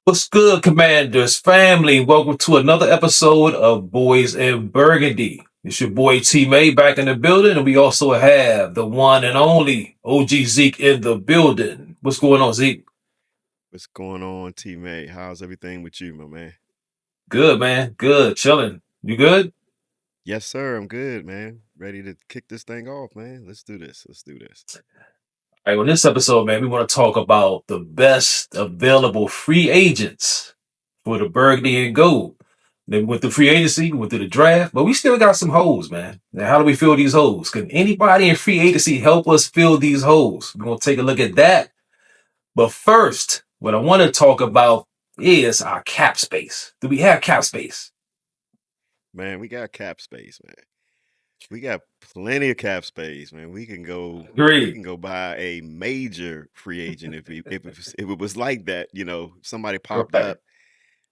What's good, Commanders family? Welcome to another episode of Boys in Burgundy. It's your boy T May back in the building, and we also have the one and only OG Zeke in the building. What's going on, Zeke? What's going on, teammate? How's everything with you, my man? Good, man. Good. Chilling. You good? Yes, sir. I'm good, man. Ready to kick this thing off, man. Let's do this. Let's do this. All right, on this episode, man, we want to talk about the best available free agents for the Burgundy and Gold. Then with the free agency, we went through the draft, but we still got some holes, man. Now, how do we fill these holes? Can anybody in free agency help us fill these holes? We're going to take a look at that. But first, what I want to talk about is our cap space. Do we have cap space? Man, we got cap space, man. We got plenty of cap space, man. We Agreed. can go buy a major free agent if it was like that, somebody popped Right. up.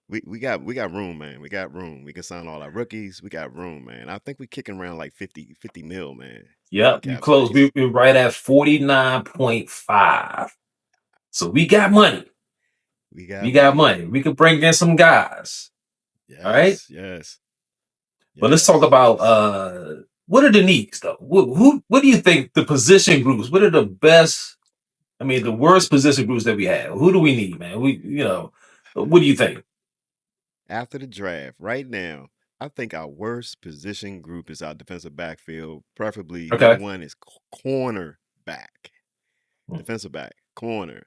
We got room, man. We got room. We can sign all our rookies. We got room, man. I think we kicking around like 50 mil, man, in Yep, you cap close. space. We're right at 49.5. So we got money. We We got got money. money. We could bring in some guys. All right. Yes, yes, But let's talk about yes. what are the needs though? What do you think the position groups? What are the best? I mean, the worst position groups that we have. Who do we need, man? What do you think? After the draft, right now, I think our worst position group is our defensive backfield. Preferably, number Okay. one is corner back, defensive back, corner.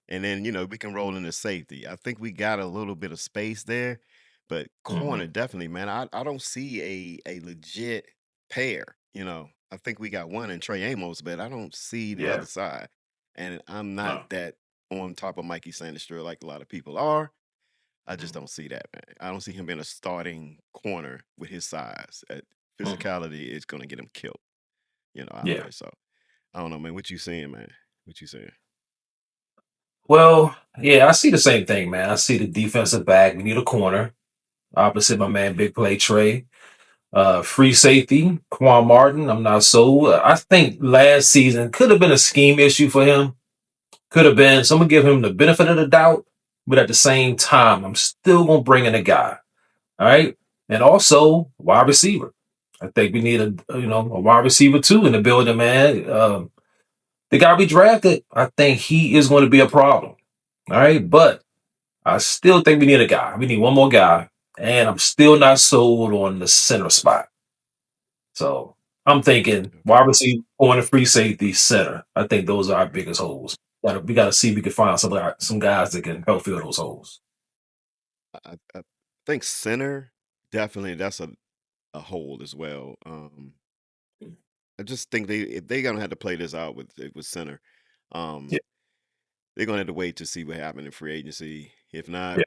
And then, we can roll into safety. I think we got a little bit of space there, but corner, Mhm. definitely, man. I don't see a legit pair. I think we got one in Trey Amos, but I don't see the Yeah. other side. And I'm not No. that on top of Mikey Sanders like a lot of people are. I just Mhm. don't see that, man. I don't see him being a starting corner with his size. Mhm. Physicality is going to get him killed, out Yeah. there. So I don't know, man. What you saying, man? What you saying? Well, yeah, I see the same thing, man. I see the defensive back. We need a corner opposite my man, big play Trey. Free safety, Quan Martin. I'm not sold. I think last season could have been a scheme issue for him. Could have been. So I'm gonna give him the benefit of the doubt, but at the same time, I'm still gonna bring in a guy. All right, and also wide receiver. I think we need a wide receiver too in the building, man. The guy we drafted, I think he is going to be a problem. All right, but I still think we need a guy. We need one more guy, and I'm still not sold on the center spot. So I'm thinking wide Okay. receiver, corner, free safety, center. I think those are our biggest holes. We gotta see if we can find some guys that can help fill those holes. I think center definitely that's a hole as well. I just think if they gonna have to play this out with center. Yeah, Um, they're gonna have to wait to see what happened in free agency. If not,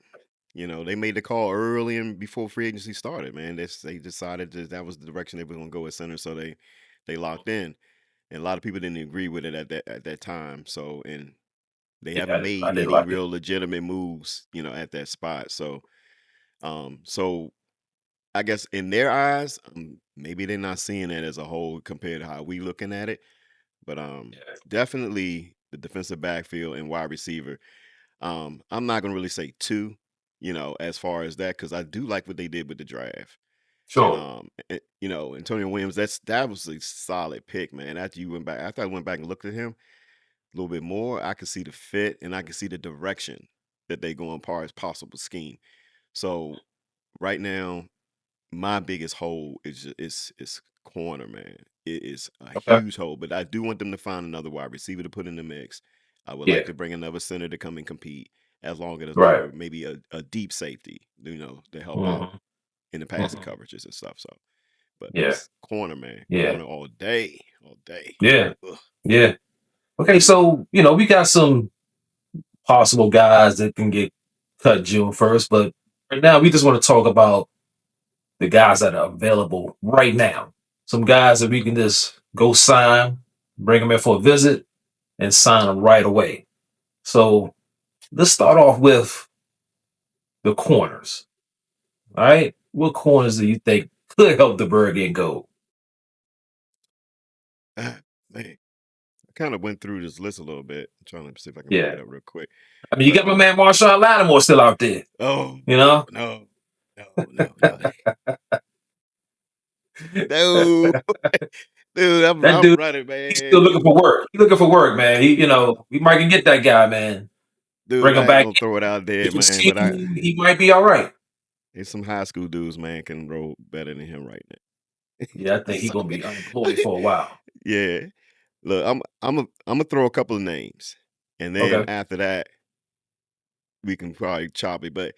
yeah, they made the call early and before free agency started, man. They decided that was the direction they were gonna go at center, so they locked in. And a lot of people didn't agree with it at that time. So and they yeah. haven't I made did any like it. real legitimate moves, at that spot. So I guess in their eyes, maybe they're not seeing it as a whole compared to how we looking at it. But Yeah, definitely the defensive backfield and wide receiver. I'm not gonna really say two, as far as that, because I do like what they did with the draft. And sure. Antonio Williams, that was a solid pick, man. After I went back and looked at him a little bit more, I could see the fit and I could see the direction that they go in par as possible scheme. So right now, my biggest hole is corner, man. It is a Okay. huge hole, but I do want them to find another wide receiver to put in the mix. I would like Yeah. to bring another center to come and compete, as long as Right. they're maybe a deep safety, to help out Hmm. in the passing Hmm. coverages and stuff. So, but Yeah. corner, man, Yeah. corner all day, all day. Yeah. Ugh. Yeah. Okay. So we got some possible guys that can get cut June 1st, but right now we just want to talk about the guys that are available right now. Some guys that we can just go sign, bring them in for a visit, and sign them right away. So let's start off with the corners. All right. What corners do you think could help the Bergen go? Ah, man. kind of went through this list a little bit. I'm trying to see if I can bring Yeah. it up real quick. I mean, you But got my man Marshawn Lattimore still out there. oh You know, no, no, no, no, no, dude, that I'm dude, running, he's still man. looking for work. He's looking for work, man. We might can get that guy, man. Dude, Bring him I ain't back. gonna throw it out there, Different man. But scheme, he might be all right. there's some high school dudes, man, can roll better than him right now. Yeah, I think he's So, gonna be unemployed for a while. yeah. Look, I'm gonna throw a couple of names, and then Okay. after that, we can probably chop it. But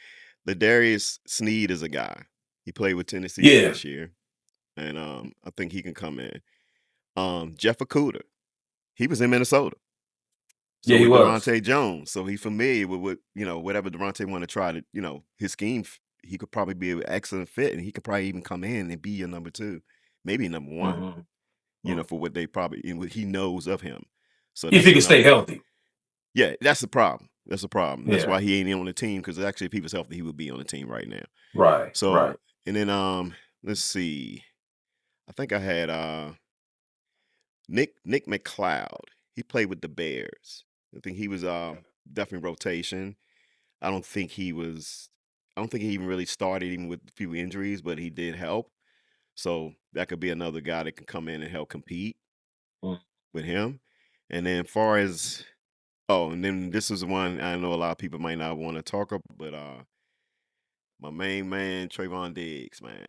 Ladarius Sneed is a guy. He played with Tennessee Yeah. last year, and I think he can come in. Jeff Okuda, he was in Minnesota. Yeah, So he with was. Durante Jones, so he's familiar with what whatever Durante want to try to his scheme. He could probably be an excellent fit, and he could probably even come in and be your number two, maybe number one. Hmm. Hmm. For what they probably what he knows of him. So If that's he can stay another. healthy. Yeah, that's the problem. That's the problem. That's Yeah. why he ain't on the team, because actually, if he was healthy, he would be on the team right now. Right. Right. So and then let's see. I think I had Nick McLeod. He played with the Bears. I think he was definitely rotation. I don't think he was. I don't think he even really started even with a few injuries, but he did help. So that could be another guy that can come in and help compete Mm. with him. And then far as and then this is one I know a lot of people might not want to talk about, but my main man Trayvon Diggs, man.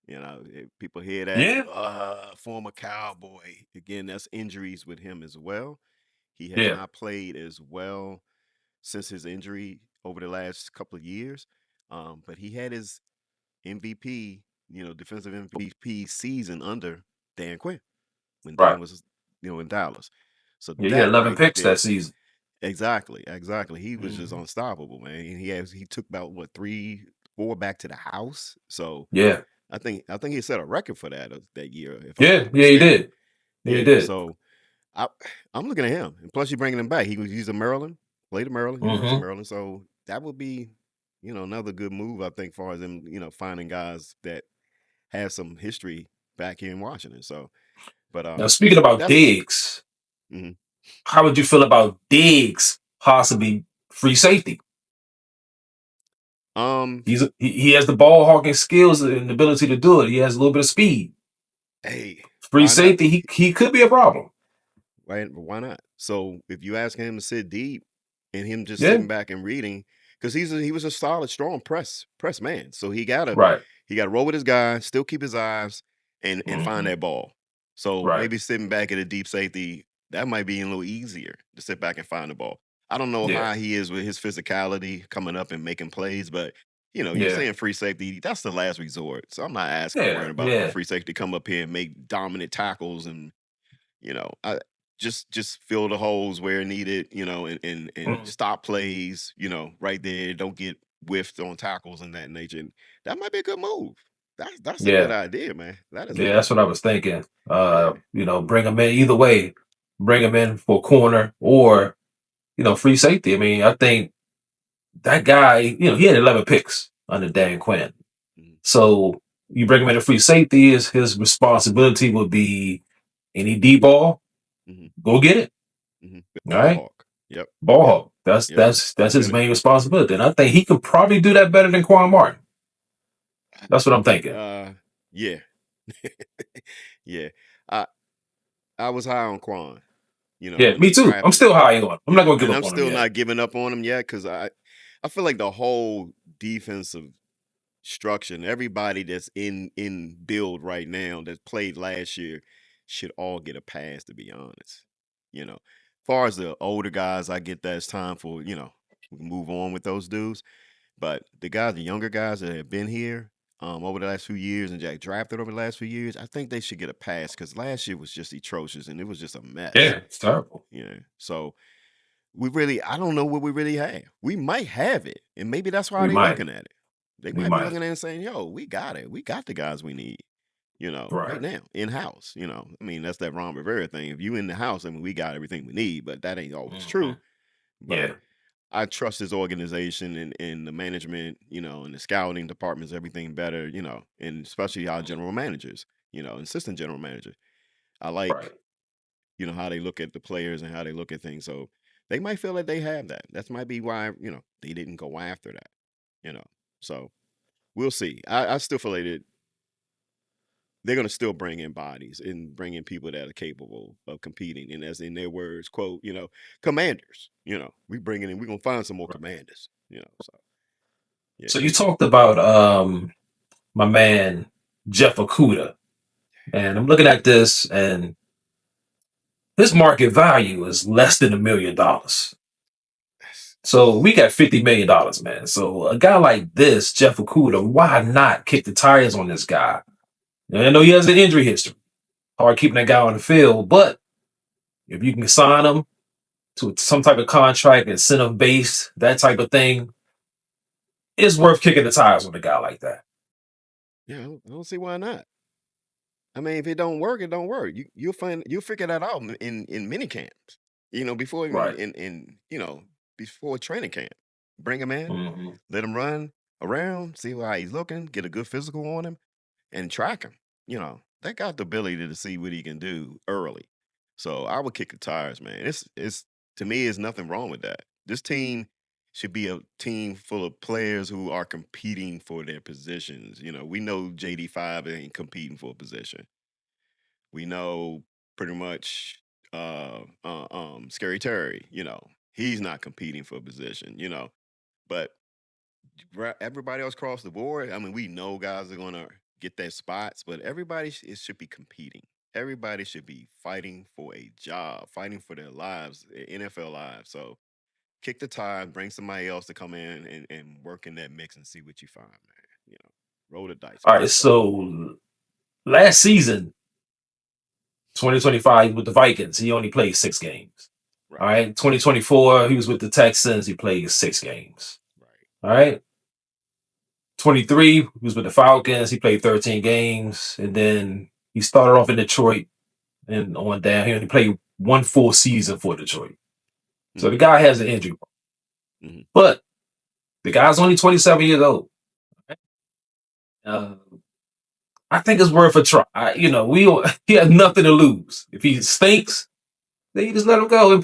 If people hear that Yeah. former Cowboy again. That's injuries with him as well. He has Yeah. not played as well since his injury over the last couple of years. But he had his MVP, defensive MVP season under Dan Quinn when Dan Right. was, in Dallas. So Yeah, he had that 11 right picks that there, season. exactly. He was just Hmm. unstoppable, man. And he took about what 3, 4 back to the house. So Yeah. I think he set a record for that year, if I'm Yeah. not Yeah, he mistaken. did. Yeah, he Yeah. did. So I I'm looking at him, and plus you're bringing him back. He's a Maryland, played at Maryland, University of Hmm. Maryland. So that would be, another good move, I think, far as them, finding guys that have some history back here in Washington. So, but Now, speaking about that's Diggs, mhm. how would you feel about Diggs possibly free safety? um, He has the ball hawking skills and ability to do it. He has a little bit of speed. hey, Free why not? safety, he could be a problem. Right? Why not? So if you ask him to sit deep and him just Yeah. sitting back and reading, because he was a solid, strong press man. So Right. he gotta roll with his guy, still keep his eyes and find Hmm. that ball. So Right. maybe sitting back at a deep safety, that might be a little easier to sit back and find the ball. I don't know Yeah. how he is with his physicality coming up and making plays, but you're Yeah. saying free safety, that's the last resort. So I'm not asking Yeah. worrying about no Yeah. free safety to come up here and make dominant tackles and I just fill the holes where needed, and Mhm. stop plays, right there. Don't get whiffed on tackles and that nature. And that might be a good move. That's a good Yeah. idea, man. That is a Yeah. good That's what I move. was thinking. Yeah. Bring him in either way. Bring him in for corner or free safety. I mean, I think that guy, he had 11 picks under Dan Quinn. Hmm. So you bring him in a free safety, his responsibility would be any D ball, Hmm. go get it. Hmm. All Ball right. hawk. Yep. Ball Yep. hawk. That's Yep. that's that's his Gonna main responsibility. And I think he could probably do that better than Quan Martin. That's what I'm thinking. yeah. Yeah. I I was high on Quan, Yeah, when me he too. I'm drafted. still high on him. I'm not Yeah. gonna give And up I'm on him still yet. not giving up on him yet because I feel like the whole defensive structure and everybody that's in build right now that played last year should all get a pass, to be honest. Far as the older guys, I get that it's time for, we can move on with those dudes. But the younger guys that have been here over the last few years and Jack drafted over the last few years, I think they should get a pass because last year was just atrocious and it was just a mess. Yeah, it's terrible. So I don't know what we really have. We might have it, and maybe that's why We they might. looking at it. They We might be might. looking at it and saying, "Yo, we got it. We got the guys we need." Right Right. now in house. I mean, that's that Ron Rivera thing. If you in the house, I mean, we got everything we need, but that ain't always Hmm. true. But Yeah. I trust his organization and the management, and the scouting departments, everything better, and especially our general managers, assistant general manager. I like Right. how they look at the players and how they look at things. So they might feel that they have that. That might be why they didn't go after that. You know, so we'll see. I still feel like they're going to still bring in bodies and bring in people that are capable of competing. And as in their words, quote, commanders. We bringing in. We're gonna find some more Right. commanders. So yeah, So you talked about my man Jeff Okuda, and I'm looking at this, and his market value is less than $1 million. So we got $50 million, man. So a guy like this, Jeff Okuda, why not kick the tires on this guy? And I know he has an injury history. Hard keeping that guy on the field, but if you can sign him to some type of contract, incentive based, that type of thing, it's worth kicking the tires on a guy like that. yeah, I don't see why not. I mean, if it don't work, it don't work. You'll figure that out in mini camps. Before even Right. before training camp. Bring him in, Hmm. let him run around, see how he's looking, get a good physical on him, and track him. They got the ability to see what he can do early. So I would kick the tires, man. It's to me, there's nothing wrong with that. This team should be a team full of players who are competing for their positions. We know JD5 ain't competing for a position. We know pretty much Scary Terry, he's not competing for a position, but everybody else across the board, I mean, we know guys are going to get their spots, but everybody should be competing. Everybody should be fighting for a job, fighting for their lives, NFL lives. So kick the tire, bring somebody else to come in and work in that mix and see what you find, man. Roll the dice, All man. right. So last season, 2025, with the Vikings, he only played 6 games. All Right, right. 2024, he was with the Texans. He played 6 games. right. All right. 23, he was with the Falcons. He played 13 games. And then he started off in Detroit and on down. He only played one full season for Detroit. So the Mm-hmm, guy has an injury. mm-hmm. But the guy's only 27 years old. Uh, I think it's worth a try. He has nothing to lose. If he stinks, then you just let him go in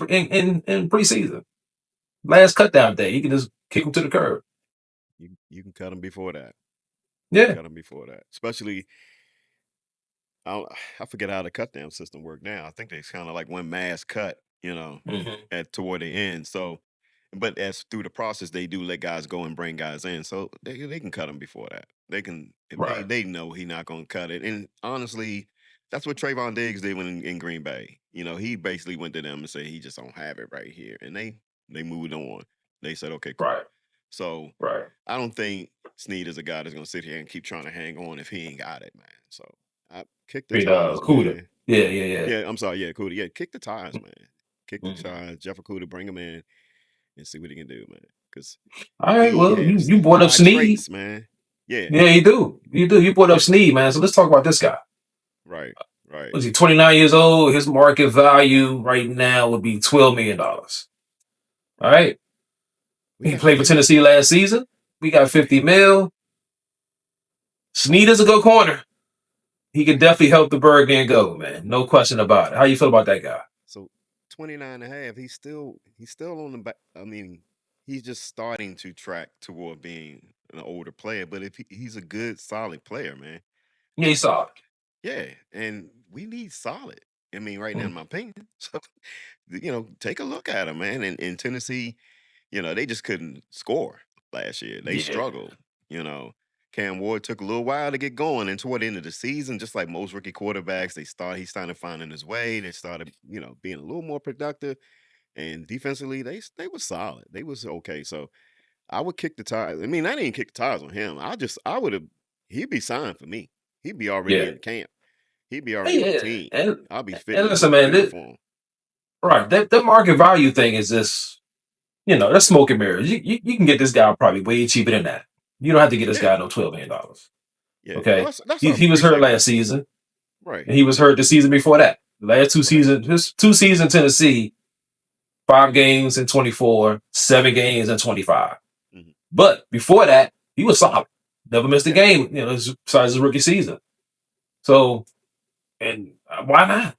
preseason. Last cut down day, you can just kick him to the curb. You can cut them before that. You can Yeah. cut them before that. Especially, I don't, I forget how the cut down system work now. I think it's kind of like one mass cut, Hmm. at toward the end. So, but as through the process, they do let guys go and bring guys in, so they can cut them before that. They can if Right. they know he not going to cut it. And honestly, that's what Trayvon Diggs did when in Green Bay. He basically went to them and said he just don't have it right here, and they moved on. They said, okay, cool. Right. So Right. I don't think Snead is a guy that's gonna sit here and keep trying to hang on if he ain't got it, man. So I kick the I mean, tires, Cuda. man. Yeah. Yeah. Yeah. Yeah, I'm sorry, yeah, Cuda. Yeah, kick the tires, man. Kick the Mhm. tires. Jeff Okuda, bring him in and see what he can do, man. Because All right. he Well, you, has you brought up high Snead. traits, man. Yeah, Yeah, you do. You do. You brought up yeah, Snead, man. So let's talk about this guy. right, right. Was he 29 years old? His market value right now would be $12 million. All right. We He got played for 50 mil. Tennessee last season. We got 50 mil. Snead is a good corner. He can definitely help the Bergen go, man. No question about it. How you feel about that guy? So 29 and a half, he's still on the back. I mean, he's just starting to track toward being an older player, but if he's a good, solid player, man. Yeah, he's solid. Yeah, and we need solid. I mean, right now, in Mm. my opinion. So, take a look at him, man. And in Tennessee, they just couldn't score last year. They Yeah. struggled. You know, Cam Ward took a little while to get going, and toward the end of the season, just like most rookie quarterbacks, he started finding his way. They started, being a little more productive. And defensively, they were solid. They was okay. So I would kick the tires. I mean, I didn't kick the tires on him. I would have. He'd be signed for me. He'd be already Yeah. in the camp. He'd be already on the Yeah. team. I'll be And fitting listen, man, uniform. right. That market value thing is just, that's smoke and mirrors. You can get this guy probably way cheaper than that. You don't have to get this Yeah, guy no $12 million. yeah. Okay. That's He, our he was hurt preseason. last season, Right, and he was hurt the season before that. The last two right. seasons, his 2 seasons in Tennessee, 5 games in 24, 7 games in 25. Hmm. But before that, he was solid. Never missed a Yeah, game, besides his rookie season. So, and why not?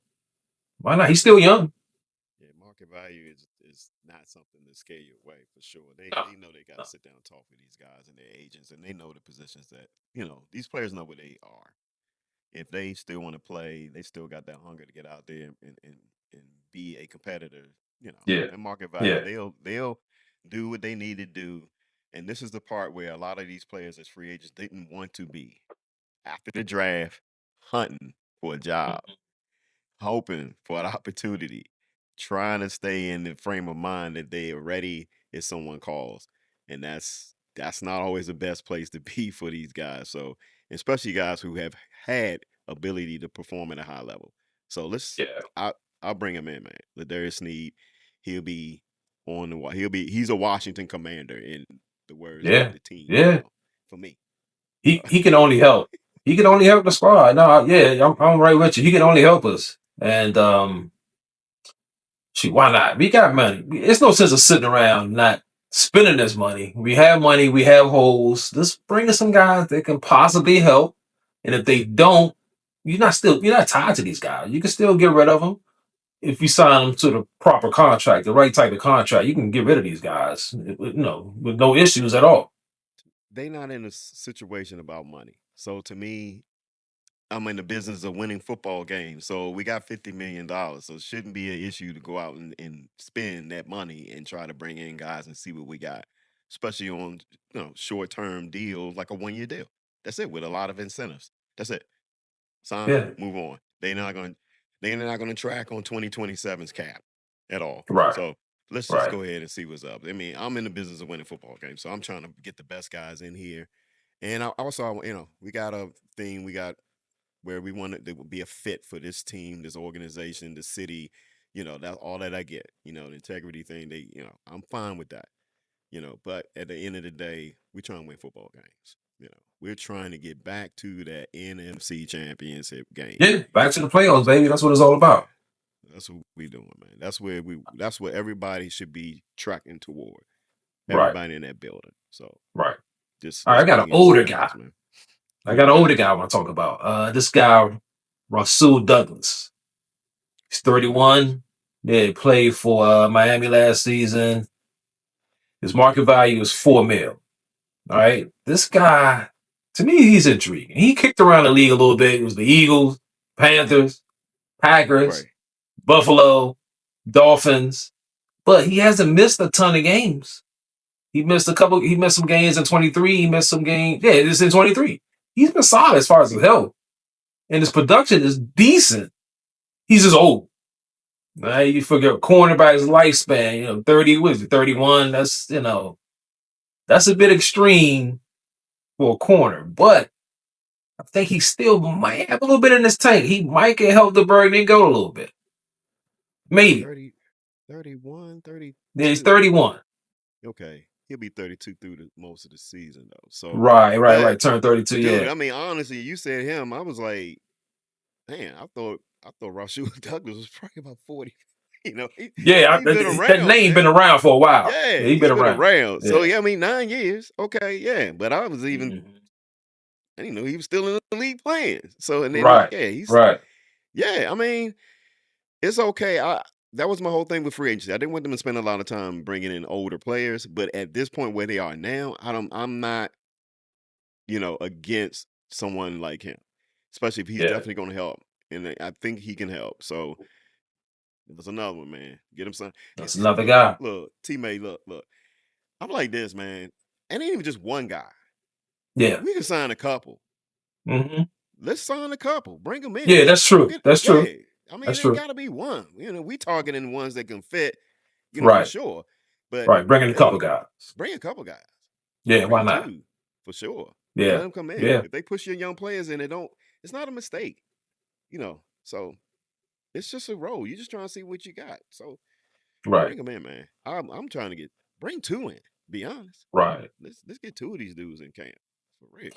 Why not? He's still young. Yeah, market value is not something to scare you away for sure. No, They know they got to no. sit down and talk with these guys and their agents, and they know the positions that these players know where they are. If they still want to play, they still got that hunger to get out there and be a competitor. Yeah, And market value, yeah, they'll do what they need to do. And this is the part where a lot of these players as free agents didn't want to be after the draft, hunting for a job, mhm, hoping for an opportunity, trying to stay in the frame of mind that they are ready if someone calls. And that's not always the best place to be for these guys. So especially guys who have had ability to perform at a high level. So yeah, I'll bring him in, man. Ladarius Sneed, he'll be he's a Washington commander in the words of yeah, the team, yeah. for me. So He can only help. He can only help the squad. No, yeah, I'm right with you. He can only help us. And shoot, why not? We got money. It's no sense of sitting around not spending this money. We have money. We have holes. Just bring us some guys that can possibly help. And if they don't, you're not tied to these guys. You can still get rid of them if you sign them to the proper contract, the right type of contract. You can get rid of these guys, with no issues at all. they not in a situation about money. So to me, I'm in the business of winning football games. So we got $50 million. So it shouldn't be an issue to go out and spend that money and try to bring in guys and see what we got, especially on short term deals like a 1 year deal. That's it with a lot of incentives. That's it. Sign, Yeah. move on. They're not going to track on 2027's cap at all. Right. So let's just Right. go ahead and see what's up. I mean, I'm in the business of winning football games, so I'm trying to get the best guys in here. And also, we got a thing. We got where we want it to be a fit for this team, this organization, the city. That's all that I get. The integrity thing. I'm fine with that. But at the end of the day, we're trying to win football games. We're trying to get back to that NFC championship game. Yeah. Back to the playoffs, baby. That's what it's all Yeah, about. that's what we doing, man. That's where everybody should be tracking toward. Right. Everybody in that building. So Right. just All right. let's I got an bring in some older guy. guys, man. I Who got you an got? older guy I want to talk about. This guy, Rasul Douglas. He's Okay. 31. Yeah, he played for Miami last season. His market value is 4 mil. All right. This guy, to me, he's intriguing. He kicked around the league a little bit. It was the Eagles, Panthers, Packers, Right. Buffalo, Dolphins, but he hasn't missed a ton of games. He missed some games in 23. He missed some games. Yeah, it's in 23. He's been solid as far as his health. And his production is decent. He's just old. Right? You forget cornerback's lifespan, 30, what is it, 31? That's a bit extreme for a corner, but I think he still might have a little bit in his tank. He might get help the Burgundy go a little bit. Maybe. 30, 31, Yeah, he's 32. 31. Okay. He'll be 32 through most of the season though. So, Right, right, but right. Turn 32, dude, yeah. I mean, honestly, you said him. I was like, man, I thought Rashul Douglas was probably about 40. Yeah, He's been that around, name been man. around for a while. Yeah, Yeah, he been he's been around. around. So Yeah. yeah, I mean, 9 years. Okay, yeah. But Mhm. I didn't know he was still in the league playing. So and then Right, right. yeah. I mean, it's okay. That was my whole thing with free agency. I didn't want them to spend a lot of time bringing in older players, but at this point where they are now, I'm not against someone like him, especially if he's Yeah, definitely going to help, and I think he can help. So there's another one, man. Get him some. And that's see, another guy. look, teammate, look. I'm like this, man. And ain't even just one guy. Yeah. We can sign a couple. Hmm. Let's sign a couple. Bring them in. Yeah, that's Don't true. get That's true. yeah. I mean, That's it ain't true. got to be one. We targeting ones that can fit, for Right, sure. But right. Bringing a couple hell, guys. bring a couple guys. Yeah, why Bring not? two for sure, and let Yeah, them come in. yeah. If they push your young players in, it's not a mistake. So it's just a role. You're just trying to see what you got. So Right, bring them in, man. I'm trying to bring two in. Be honest. right. Let's get two of these dudes in camp for real.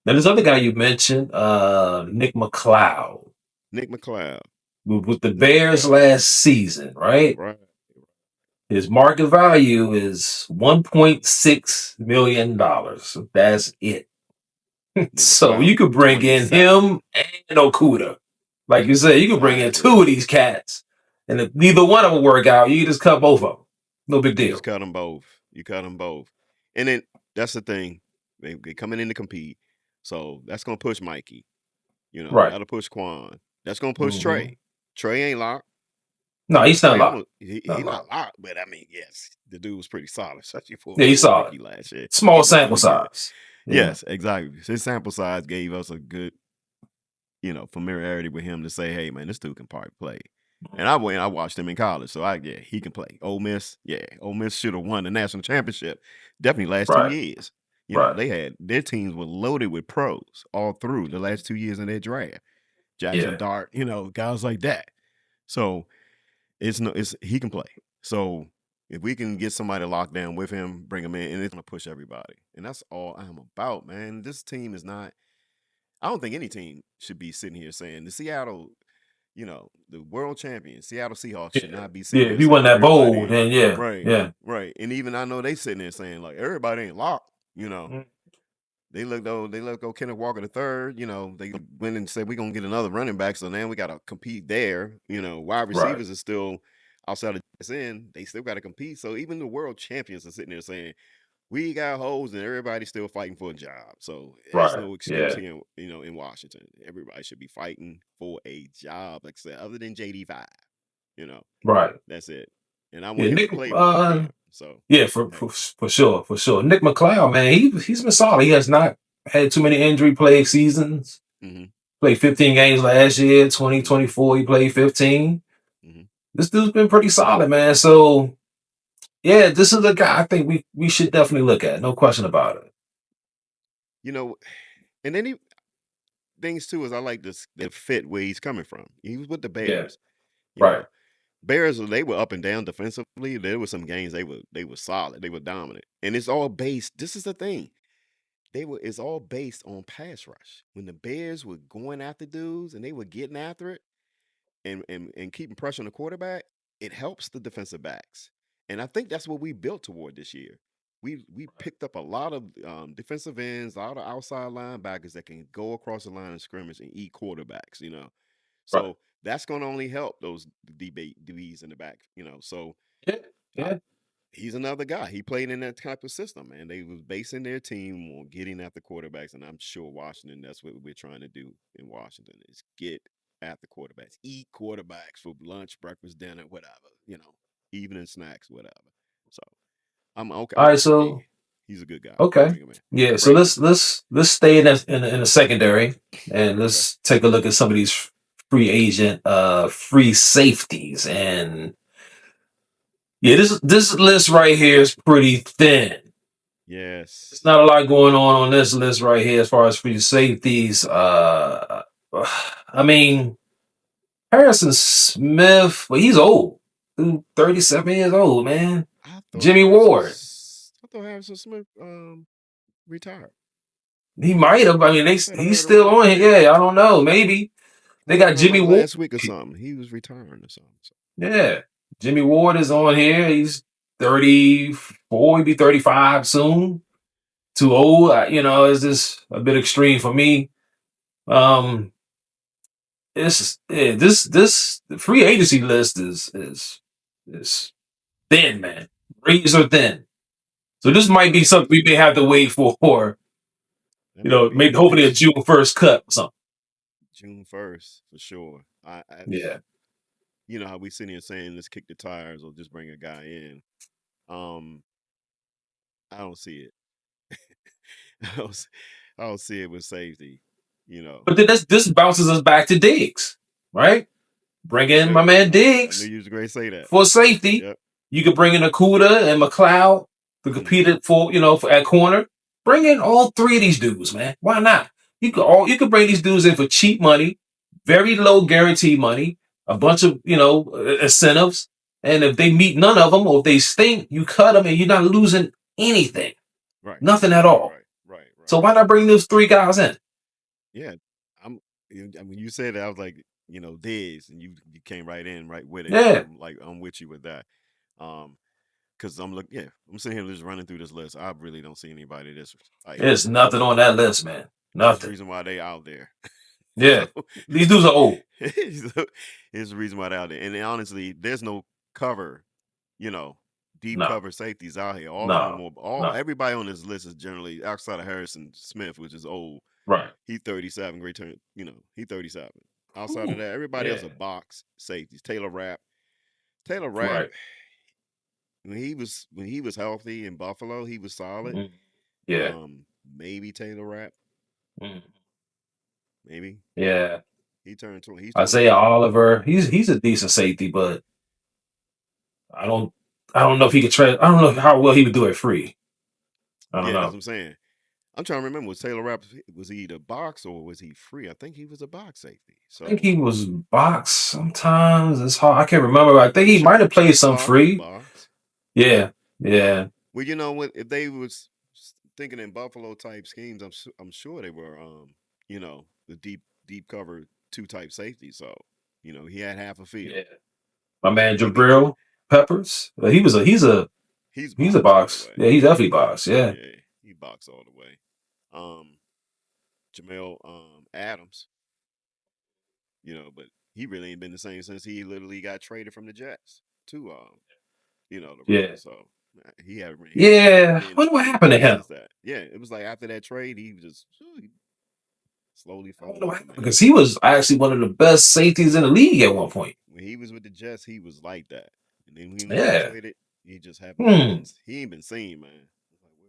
Now, this other guy you mentioned, Nick McLeod, Nick McLeod. with the Nick Bears McLeod. last season, right? Right. His market value is $1.6 million. That's it. Nick So McLeod, you could bring in 27. him and Okuda. Like you said, you can bring in Exactly. two of these cats, and if neither one of them work out, you just cut both of them. No big You just deal. cut them both. You cut them both, and then that's the thing. They coming in to compete, so that's gonna push Mikey. Right. That'll push Quan. That's gonna push Hmm. Trey. Trey ain't locked. No, he's not Trey locked. almost he Not not locked. locked, but I mean, yes, the dude was pretty solid, especially for Yeah, he's for a solid. rookie last year. Small He was sample really good. size. Yeah. Yes, exactly. His sample size gave us a good, familiarity with him to say, hey man, this dude can probably play. And I watched him in college, so he can play. Ole Miss should have won the national championship definitely last 2 Right. years. Right. They had their teams were loaded with pros all through the last 2 years in their draft. Jackson Yeah. Dart, guys like that. So it's he can play. So if we can get somebody locked down with him, bring him in, and it's gonna push everybody. And that's all I'm about, man. This team is not. I don't think any team should be sitting here saying the Seattle, the world champion, Seattle Seahawks should Yeah. not be sitting Yeah. there If you want saying that bold, everybody then yeah. right, Yeah. right. And even I know they sitting there saying like everybody ain't locked, Mm. They look Kenneth Walker the third. They went and said we're gonna get another running back, so now we gotta compete there. Wide Right. receivers are still outside of JSN. They still gotta compete. So even the world champions are sitting there saying we got holes and everybody's still fighting for a job. So that's Right. no excuse Yeah. here, in Washington. Everybody should be fighting for a job, like I said, other than JD5. You know, Right. that's it. And I want Yeah. him to Nick. play when we play him. So Yeah. For, hey. for for sure. For sure. Nick McLeod, man, he's been solid. He has not had too many injury plagued seasons. Mm-hmm. Played 15 games last year. Mm-hmm. 2024, he played 15. Mm-hmm. This dude's been pretty solid, man. So yeah, this is a guy I think we should definitely look at. No question about it. You know, and then things too is I like this the fit where he's coming from. He was with the Yeah. Bears. You Right. know, Bears they were up and down defensively. There were some games they were solid. They were dominant, and it's all based. This is the thing. It's all based on pass rush. When the Bears were going after dudes and they were getting after it and keeping pressure on the quarterback, it helps the defensive backs. And I think that's what we built toward this year. We picked up a lot of defensive ends, a lot of outside linebackers that can go across the line of scrimmage and eat quarterbacks. Right. So that's going to only help those DBs in the back. So Yeah. I, Yeah. he's another guy. He played in that type of system, and they was basing their team on getting after quarterbacks. And I'm sure Washington, that's what we're trying to do in Washington is get after quarterbacks, eat quarterbacks for lunch, breakfast, dinner, whatever. Evening snacks, whatever. So I'm okay. All right. So He's a good guy. okay. Bring him in. Yeah. So Bring him let's stay in the secondary and in. Okay. let's take a look at some of these free agent free safeties. And yeah, this list right here is pretty thin. There's Yes. not a lot going on this list right here as far as free safeties. I mean, Harrison Smith, well, he's old. Dude, 37 years old, man. I thought Jimmy Harrison. Ward, I thought Harrison Smith retired. he might have. I mean, I thought I he's heard on still on here. radio. Yeah, I don't know. Maybe they I got heard Jimmy like Ward. last week or something. He was retiring or something. So. Yeah, Jimmy Ward is on here. He's 34. He'll be 35 soon. Too old. It's just a bit extreme for me. Um, this the free agency list is thin, man. Razor thin. So this might be something we may have to wait for, That might be maybe hopefully a June 1st cut or something. June 1st for sure. Yeah. You know how we sitting here saying let's kick the tires or just bring a guy in. Um, I don't see it. I don't, s- I don't see it with safety. You know, But then this bounces us back to Diggs, right? Bring in my man I knew Diggs you was going to say that. for safety. Yep. You could bring in Akuda and McLeod to Hmm. compete for at corner. Bring in all three of these dudes, man. Why not? You could bring these dudes in for cheap money, very low guarantee money, a bunch of incentives, and if they meet none of them or if they stink, you cut them and you're not losing anything, Right. nothing at Right. all. Right. Right. So Right. why not bring those three guys in? Yeah. I'm. I mean, you said that I was like, Diz, and you came right in right with it. Yeah, I'm with you with that. Um, because I'm sitting here just running through this list. I really don't see anybody that's like there's nothing on that list, man. that's the Nothing. reason why they out there. Yeah. So, These dudes are old. so it's the reason why they're out there. And honestly, there's no cover, you know, deep No, cover safeties out here. All of them are no, more. All no. everybody on this list is generally outside of Harrison Smith, which is old. Right. He 37, great turn. He 37. Outside of Ooh. that, everybody else Yeah. are box safeties. Taylor Rapp, Right. when he was healthy in Buffalo, he was solid. Mm. Yeah. Maybe Taylor Rapp, Mm. maybe Yeah. he turned 20. He's Isaiah 28. Oliver. He's a decent safety, but I don't I don't know if he could try. I don't know how well he would do it free. I don't Yeah, that's know. what I'm saying. I'm trying to remember, was Taylor Rapp, was he the box or was he free? I think he was a box safety. I think So he was box sometimes. It's hard. I can't remember. I think he might have played Chuck some Clark was free. box. Yeah. Yeah. Well, you know what? If they was thinking in Buffalo type schemes, I'm sure they were the deep cover two type safety. So he had half a field. Yeah. My man He could. Jabril Peppers. He's He's a box all the box. way. Yeah, he's definitely box. Yeah. Yeah, he box all the way. Um, Jamel Adams, but he really ain't been the same since he literally got traded from the Jets to the Yeah. Raiders. So he Yeah. ain't Wonder what been the happened to same him. since that. Yeah, it was like after that trade, he just he slowly I fell wonder what off, happened man. because he was actually one of the best safeties in the league at one point. When he was with the Jets, he was like that, and then when he got Yeah. traded, he just haven't Hmm. been. He ain't been seen, man.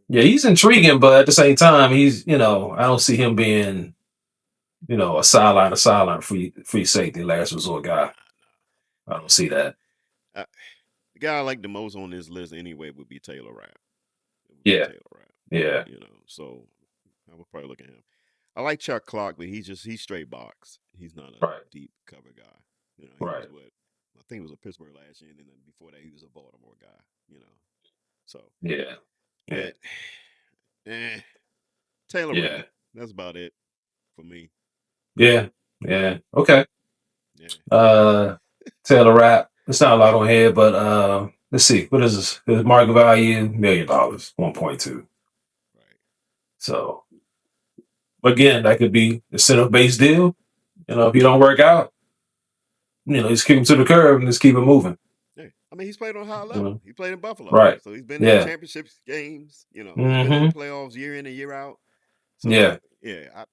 Yeah, he's intriguing, but at the same time, I don't see him being, a sideline free safety, last resort guy. I don't see that. Uh, the guy I like the most on this list anyway would be Taylor Rapp. It would be Yeah. Taylor Rapp. Yeah. So I would probably look at him. I like Chuck Clark, but he's straight box. He's not a Right. deep cover guy. He was Right. what I think it was a Pittsburgh last year, and then before that he was a Baltimore guy. So Yeah. Yeah. but eh, Taylor Rapp. Yeah. That's about it for me. Yeah. Yeah. Okay. Yeah, Uh, Taylor Rapp. It's not a lot on here, but let's see. What is this? His market value $1 million, 1.2. right. So again, that could be a center based deal. If you don't work out, just keep him to the curb and just keep it moving. Yeah, I mean he's played on a high You know? level. He played in Buffalo, Right. so he's been in Yeah. championship games. He's been in the Mm-hmm. playoffs year in and year out. So Yeah. yeah,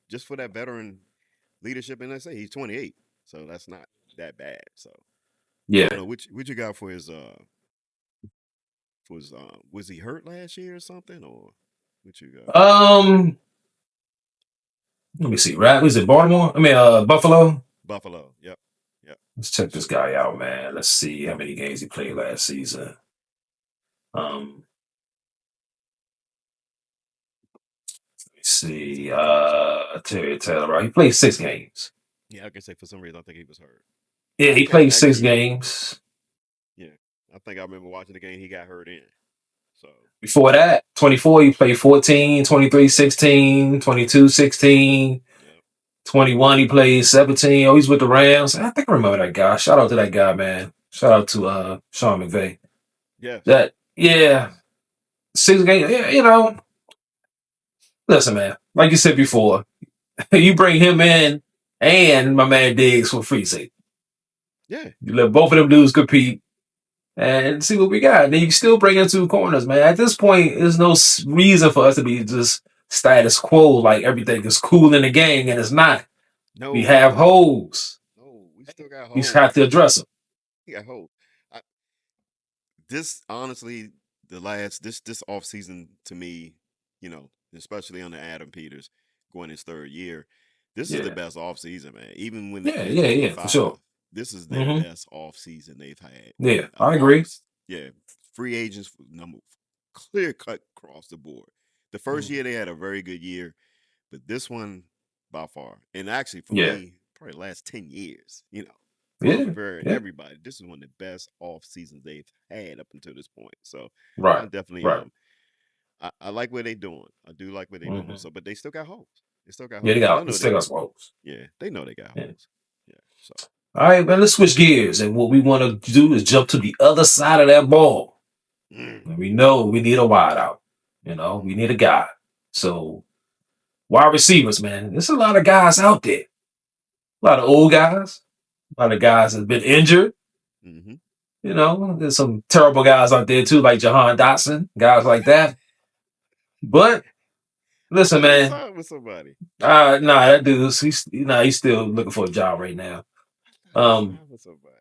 just for that veteran leadership, and I say he's 28, so that's not that bad. So I don't Yeah. know which you got for his was he hurt last year or something, or what you got? Um, Let me see. Right? Was it Baltimore? I mean, Buffalo. Buffalo. Yep. Yep. Let's check this guy out, man. Let's see how many games he played last season. Um, let me see. Terry Taylor, right? He played 6 games. Yeah, I can say for some reason I think he was hurt. Yeah, he Okay, played six actually, games. yeah, I think I remember watching the game he got hurt in. So Before that, 24, he played 14, 23, 16, 22, 16, yeah, 21, he played 17. Oh, he's with the Rams. I think I remember that guy. Shout out to that guy, man. Shout out to Sean McVay. yes, Yeah, yes, 6 games. Yeah, listen, man. Like you said before, you bring him in and my man Diggs for free sake. yeah. You let both of them dudes compete and see what we got. And then you can still bring in 2 corners, man. At this point, there's no reason for us to be just status quo, like everything is cool in the gang, and it's not. We No, have holes. no, we still got We just have holes. to address them. We got holes. I, this honestly, this off season to me, especially under Adam Peters going his third year, this is the Yeah, best off season, man. Even when yeah, they're yeah, 12 and yeah, for sure. 5, this is their Hmm. best off season they've had. Yeah, I agree. Amongst free agents number clear cut across the board. The first Mhm. year they had a very good year, but this one by far, and actually for Yeah, me, probably the last 10 years, yeah, for yeah. everybody, this is one of the best off seasons they've had up until this point. So I Right, definitely right. I like what they're doing. I do like what they're doing. Hmm. So, but they still got holes. They still got Yeah, holes, and I they know they still got do. some holes. Yeah, they know they got Yeah. holes. Yeah. So All right, man, let's switch gears. And what we want to do is jump to the other side of that ball. mm, And we know we need a wideout. We need a guy. So Wide receivers, man. There's a lot of guys out there. A lot of old guys. A lot of guys that have been injured. Hmm. There's some terrible guys out there too, like Jahan Dotson, guys like that. But I listen, thought he man. signed with somebody. Nah, that dude's he's still looking for a job right now. I thought he Um, signed with somebody.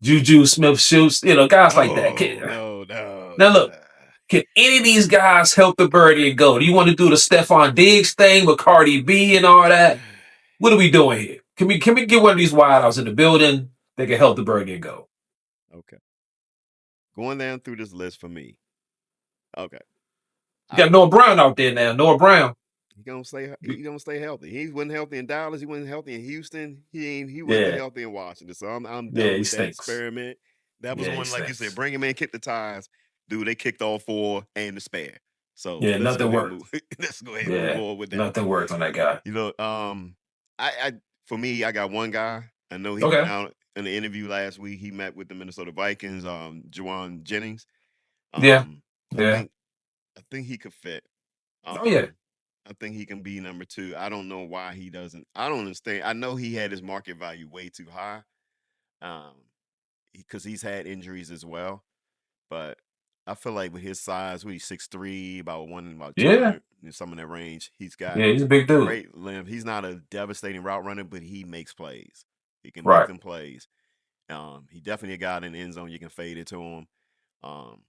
Juju Smith Schultz, guys like that. Oh no, no, Now look, nah. can any of these guys help the birdie and go? Do you want to do the Stephon Diggs thing with Cardi B and all that? What are we doing here? Can we get one of these wideouts in the building that can help the birdie and go? Okay, going down through this list for me. Okay, You I got Noah Brown out there now. Noah Brown. he gonna stay healthy. He wasn't healthy in Dallas. He wasn't healthy in Houston. He wasn't Yeah, healthy in Washington. So I'm yeah, done he with that stinks. experiment. That was Yeah, he one, like you said, stinks. bring him in, kick the tires. Dude, they kicked all four and the spare. So Yeah, let's go nothing ahead and worked. move. Let's go ahead and move Yeah, forward with that. nothing worked on that guy. You know, I for me, I got one guy. I know he went Okay. out in the interview last week. He met with the Minnesota Vikings, Juwan Jennings. Yeah, Um, I yeah. think I think he could fit. Oh yeah, Um, I think he can be number two. I don't know why he doesn't. I don't understand. I know he had his market value way too high, um, because he's had injuries as well. But I feel like with his size, he's 6'3", about yeah, 200 in some in that range. He's got yeah. He's a big dude. great length. He's not a devastating route runner, but he makes plays. He can make Right. them plays. He definitely a guy in the end zone. You can fade it to him. Um,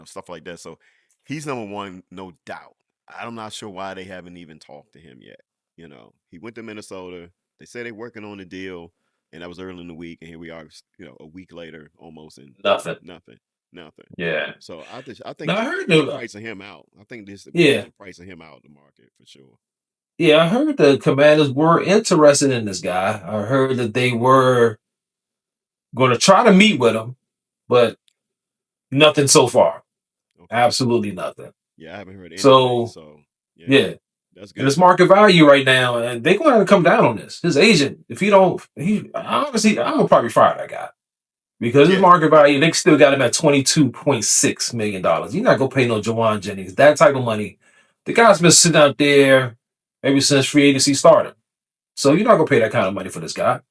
stuff like that. So he's number one, no doubt. I'm not sure why they haven't even talked to him yet. He went to Minnesota. They said they're working on a deal, and that was early in the week. And here we are, a week later, almost, and Nothing. nothing, nothing. Yeah. So I think Now I heard they the pricing him out. I think yeah, they're pricing him out of the market for sure. yeah. I heard the Commanders were interested in this guy. I heard that they were going to try to meet with him, but nothing so far. Okay. Absolutely nothing. Yeah, I haven't heard anything. So So yeah, yeah, that's and it's good. market value right now, and they're going to have to come down on this. His agent, if he don't, he honestly, I'm gonna probably fire that guy because his Yeah, market yeah, value, they still got him at $22.6 million. You're not gonna pay no Jawan Jennings that type of money. The guy's been sitting out there ever since free agency started, so you're not gonna pay that kind of money for this guy.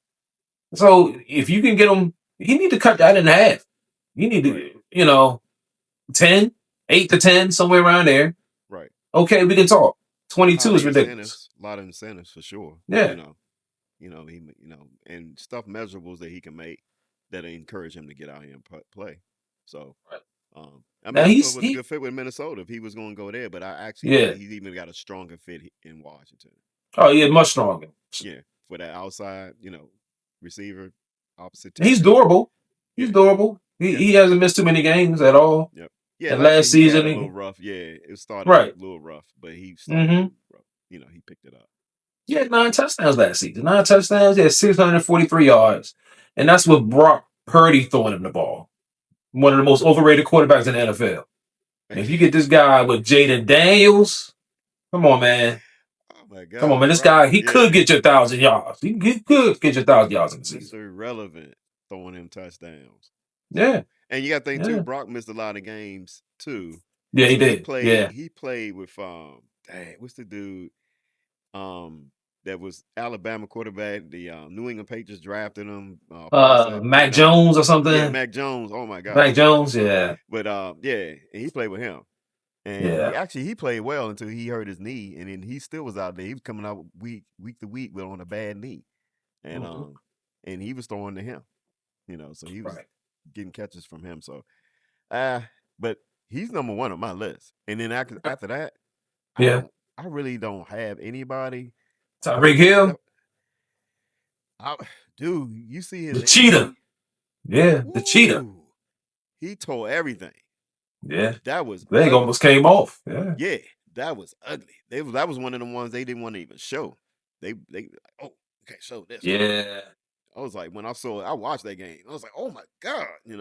So if you can get him, he need to cut that in half. You need right, to, 10, 8 to 10, somewhere around there. right. Okay, we can talk. A 22 lot of is ridiculous. incentives, a lot of incentives for sure. Yeah. And stuff measurables that he can make that encourage him to get out here and play. So, Right. I mean, Now I thought it he's was a he good fit with Minnesota if he was going to go there, but I actually yeah. think he's even got a stronger fit in Washington. Oh yeah, much stronger. Yeah, for that outside, receiver, opposite He's tackle. durable. He's Yeah, durable. He yeah, he hasn't missed too many games at all. yep. Yeah, And last year last he had season, a little rough. Yeah, it started a right. little rough, but he started Mm-hmm. rough. He picked it up. He had 9 touchdowns last season. 9 touchdowns. He had 643 yards, and that's with Brock Purdy throwing him the ball. One of the most overrated quarterbacks in the NFL. And if you get this guy with Jaden Daniels, come on, man. Oh my Come on, man. God, This Brock. guy, he Yeah, could get you 1,000 yards. He could get you 1,000 yards in the season. Mr. Irrelevant throwing him touchdowns. Yeah, So, and you got to think too, yeah, Brock missed a lot of games too. yeah. He So he did. played. Yeah. He played with dang, what's the dude? That was Alabama quarterback. The New England Patriots drafted him. Parsec, Mac Jones or yeah, something. Mac Jones. Oh my God, I Mac forgot about Jones. that. Yeah, But yeah, and he played with him. And yeah. he played well until he hurt his knee, and then he still was out there. He was coming out week to week with on a bad knee, and Mhm. and he was throwing to him, so he was Right. getting catches from him. So, but he's number one on my list. And then after that, Yeah. I really don't have anybody. I Tyreek mean, Hill, I, dude, you see the his cheetah. injury? Yeah, the cheetah. Woo! He tore everything. Yeah. That was Leg ugly. almost came off. Yeah. Yeah, that was ugly. That was one of the ones they didn't want to even show. They oh, okay, show this. Yeah. I was like, when I saw it, I watched that game. I was like, oh my God. Yeah,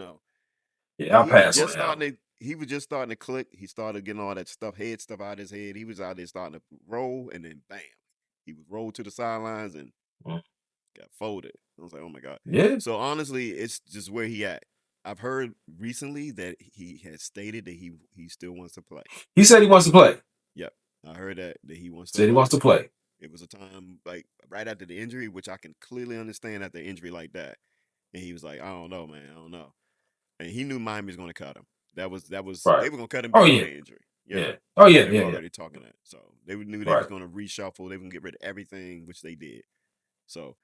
And I'll pass on him. he was just starting to click. He started getting all that head stuff out of his head. He was out there starting to roll, and then bam, he was rolled to the sidelines and Mm. got folded. I was like, oh my God. Yeah. So honestly, it's just where he at. I've heard recently that he has stated that he still wants to play. He said he wants to play. Yep. I heard that he wants to Said he wants play. to play. It was a time like right after the injury, which I can clearly understand after an injury like that. And he was like, I don't know, man, I don't know. And he knew Miami was going to cut him. That was Right. they were going to cut him Oh before yeah. the injury. Yeah. Yeah, Oh yeah. they Yeah. were Yeah. already talking that. So they knew they was Right. going to reshuffle. They were going to get rid of everything, which they did. So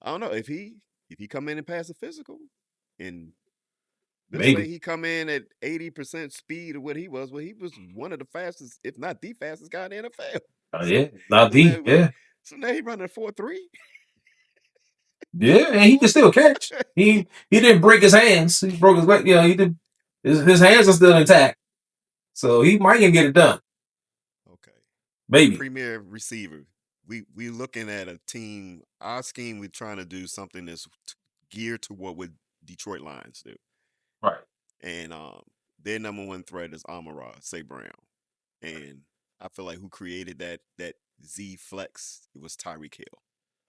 I don't know if he come in and pass the physical, and let's say Maybe. he come in at 80% speed of what he was. Well, he was one of the fastest, if not the fastest guy in the NFL. So Yeah. Not so now, the. Yeah. so now he running a 4.3. Yeah. And he can still catch. He didn't break his hands. He broke his leg. Yeah. He did. His hands are still intact. So he might even get it done. Okay. Maybe. Premier receiver. We looking at a team. Our scheme. We're trying to do something that's geared to what would Detroit Lions do, Right. and their number one threat is Amara Say Brown, and I feel like who created that Z flex, it was Tyreek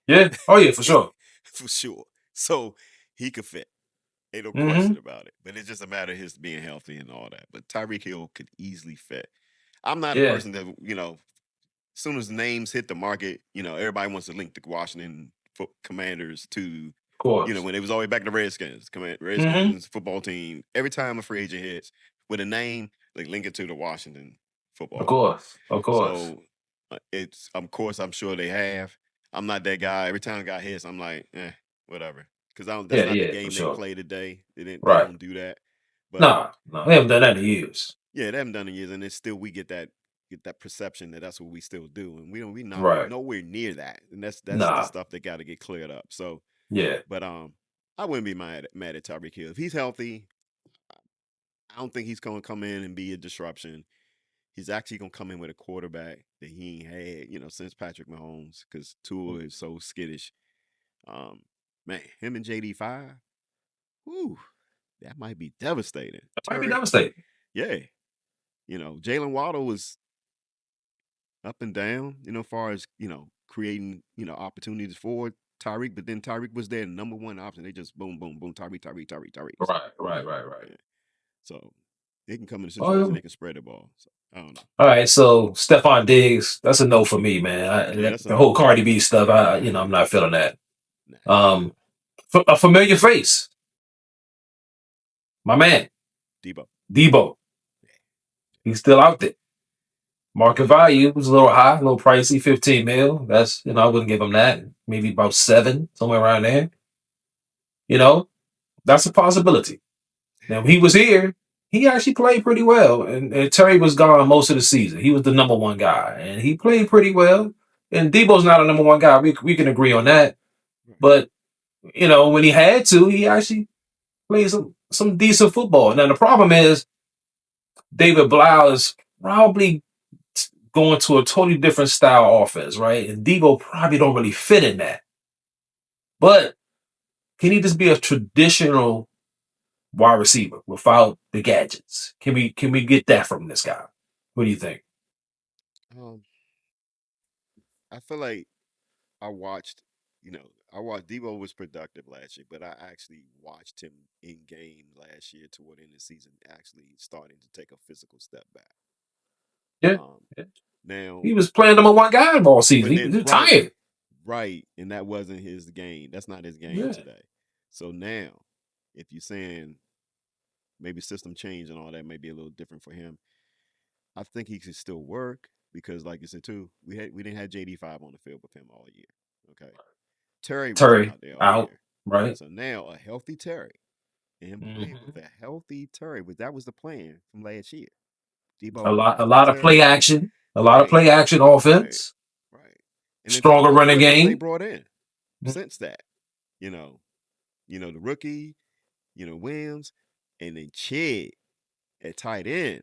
Yeah. Oh yeah. For Hill, sure. for sure. So he could fit. Ain't no Mm-hmm. question about it. But it's just a matter of his being healthy and all that. But Tyreek Hill could easily fit. I'm not a Yeah. person that as soon as names hit the market, everybody wants to link the Washington Commanders to, Of course. when it was always back to Redskins, Mm-hmm. Redskins football team. Every time a free agent hits with a name, they link it to the Washington Of football team. course. Of course. So it's, of course, I'm sure they have. I'm not that guy. Every time a guy hits, I'm like, whatever, because I don't. That's Yeah. not the Yeah. For game they sure. play today. They Right. don't do that. But Nah. No. They haven't done that in years. yeah, they haven't done it in years, and it's still we get that perception that that's what we still do, and we not Right. nowhere near that, and that's the Nah. stuff that got to get cleared up. So, Yeah. but I wouldn't be mad at Tyreek Hill if he's healthy. I don't think he's gonna come in and be a disruption. He's actually gonna come in with a quarterback that he ain't had, since Patrick Mahomes, because Tua is so skittish. Um, man, him and JD5, whew, that might be devastating. That might be Terry, devastating. yeah, Jalen Waddle was up and down, as far as, creating, opportunities for Tyreek, but then Tyreek was their number one option. They just boom, boom, boom, Tyreek, Tyreek, Tyreek, Tyreek. So, Right. Right. Right. Right. yeah. So they can come in a Oh, situation yeah. they can spread the ball. So I don't know. All right, so Stephon Diggs, that's a no for me, man. Yeah, that's a The whole no. Cardi B stuff, I'm not feeling that. Nah. Um, a familiar face, my man, Debo. Debo. He's still out there. Market value was a little high, a little pricey, 15 mil. That's, I wouldn't give him that. Maybe about seven, somewhere around there. You know, that's a possibility. Now, when he was here, he actually played pretty well. And Terry was gone most of the season. He was the number one guy, and he played pretty well. And Debo's not a number one guy. We can agree on that. Right. But when he had to, he actually played some decent football. Now the problem is David Blau is probably going to a totally different style offense, right? And Debo probably don't really fit in that. But can he just be a traditional wide receiver without the gadgets? Can we get that from this guy? What do you think? Um, I feel like I watched, I watched Debo was productive last year, but I actually watched him in game last year toward the end of the season, actually starting to take a physical step back. Yeah, Um, yeah. now, He was playing number one guy all season. but He then was right, tired. right, and that wasn't his game. That's not his game Yeah, today. So now, if you're saying maybe system change and all that may be a little different for him, I think he could still work because, like you said too, we didn't have JD5 on the field with him all year. Okay, Terry wasn't Terry out there all out, year. right? So now a healthy Terry and him playing Mm-hmm. with a healthy Terry, but that was the plan from last year. A Debo, lot, a healthy lot of play Terry, action, a lot of right, play action right, offense, right. And then think stronger about the running rookies they game. brought in since that. You know, the rookie, Williams, and then Chig at tight end.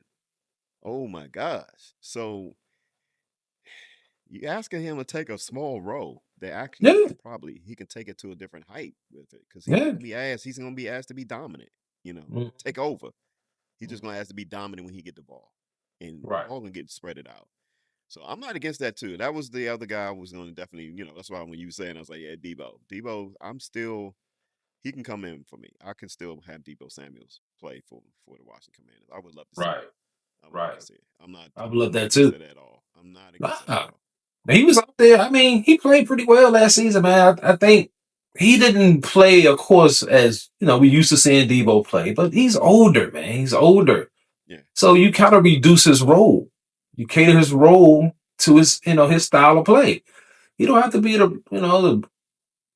Oh my gosh. So you asking him to take a small role that actually Yeah, he can take it to a different height with it because yeah, he's gonna be asked to be dominant, mm, take over. He's just gonna ask to be dominant when he get the ball, and the right, ball gonna get spread it out. So I'm not against that too. That was the other guy I was gonna definitely, that's why when you were saying, I was like, yeah, Debo. Debo, he can come in for me. I can still have Debo Samuels play for the Washington Commanders. I would love to see it. right, I would love right. to see it. I would I'm not love that against too. it at all. I'm not against that at Nah. all. He was out there. I mean, he played pretty well last season, man. I think he didn't play, of course, as we used to seeing Debo play, but he's older, man. He's older. Yeah. So you kind of reduce his role. You cater his role to his style of play. You don't have to be the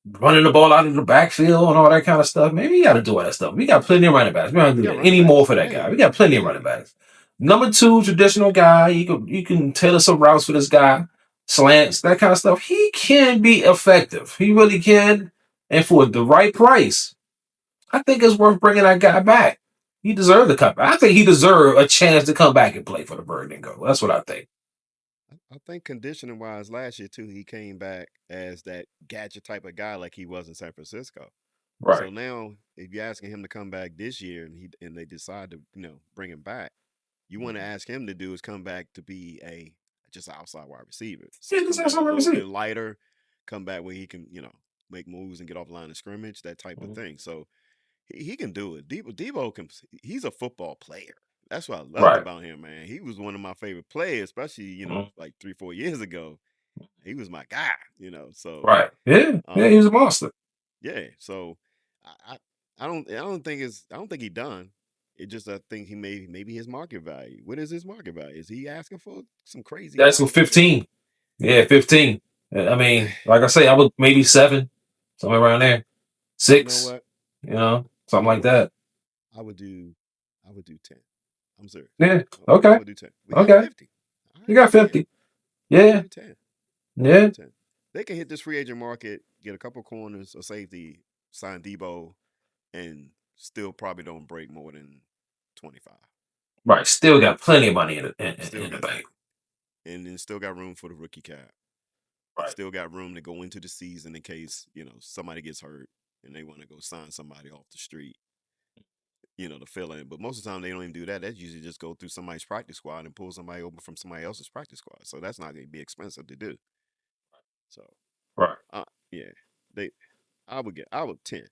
running the ball out of the backfield and all that kind of stuff. Maybe you got to do all that stuff. We got plenty of running backs. We don't have to You do got that running anymore backs. for that Yeah. guy. We got plenty of running backs. Number two, traditional guy. You can tailor some routes for this guy, slants, that kind of stuff. He can be effective. He really can. And for the right price, I think it's worth bringing that guy back. He deserved to come back. I think he deserved a chance to come back and play for the Bird and Go. That's what I think. I think conditioning wise, last year too, he came back as that gadget type of guy like he was in San Francisco. So Right. now, if you're asking him to come back this year, and they decide to bring him back, you want to ask him to do is come back to be a just an outside wide receiver. Yeah, Come just have back a some little receiver. bit lighter, come back where he can make moves and get off the line of scrimmage, that type of Mhm. thing. So he can do it. Debo can. He's a football player. That's what I loved Right. about him, man. He was one of my favorite players, especially Mhm. like 3 4 years ago. He was my guy. So Right. Yeah. Yeah. He was um a monster. yeah. So I I don't think he's done. It just I think maybe his market value. What is his market value? Is he asking for some crazy That's with money for him? 15. Yeah, 15. I mean, like I say, I would maybe seven, somewhere around there. You know Six, what? something I like would that. I would do I would do 10. I'm serious. Yeah. I Okay. would do 10. We got Okay. 50. All You right, got do 10. 50. Yeah. Do 10. Do Yeah. 10. They can hit this free agent market, get a couple corners, a safety, sign Debo, and still probably don't break more than 25. Right. Still got plenty of money in the, Still in the got bank. plenty. And then still got room for the rookie cap. And Right. still got room to go into the season in case, somebody gets hurt and they want to go sign somebody off the street, to fill in. But most of the time they don't even do that. That's usually just go through somebody's practice squad and pull somebody over from somebody else's practice squad. So that's not going to be expensive to do. So, Right. yeah, they, I would 10.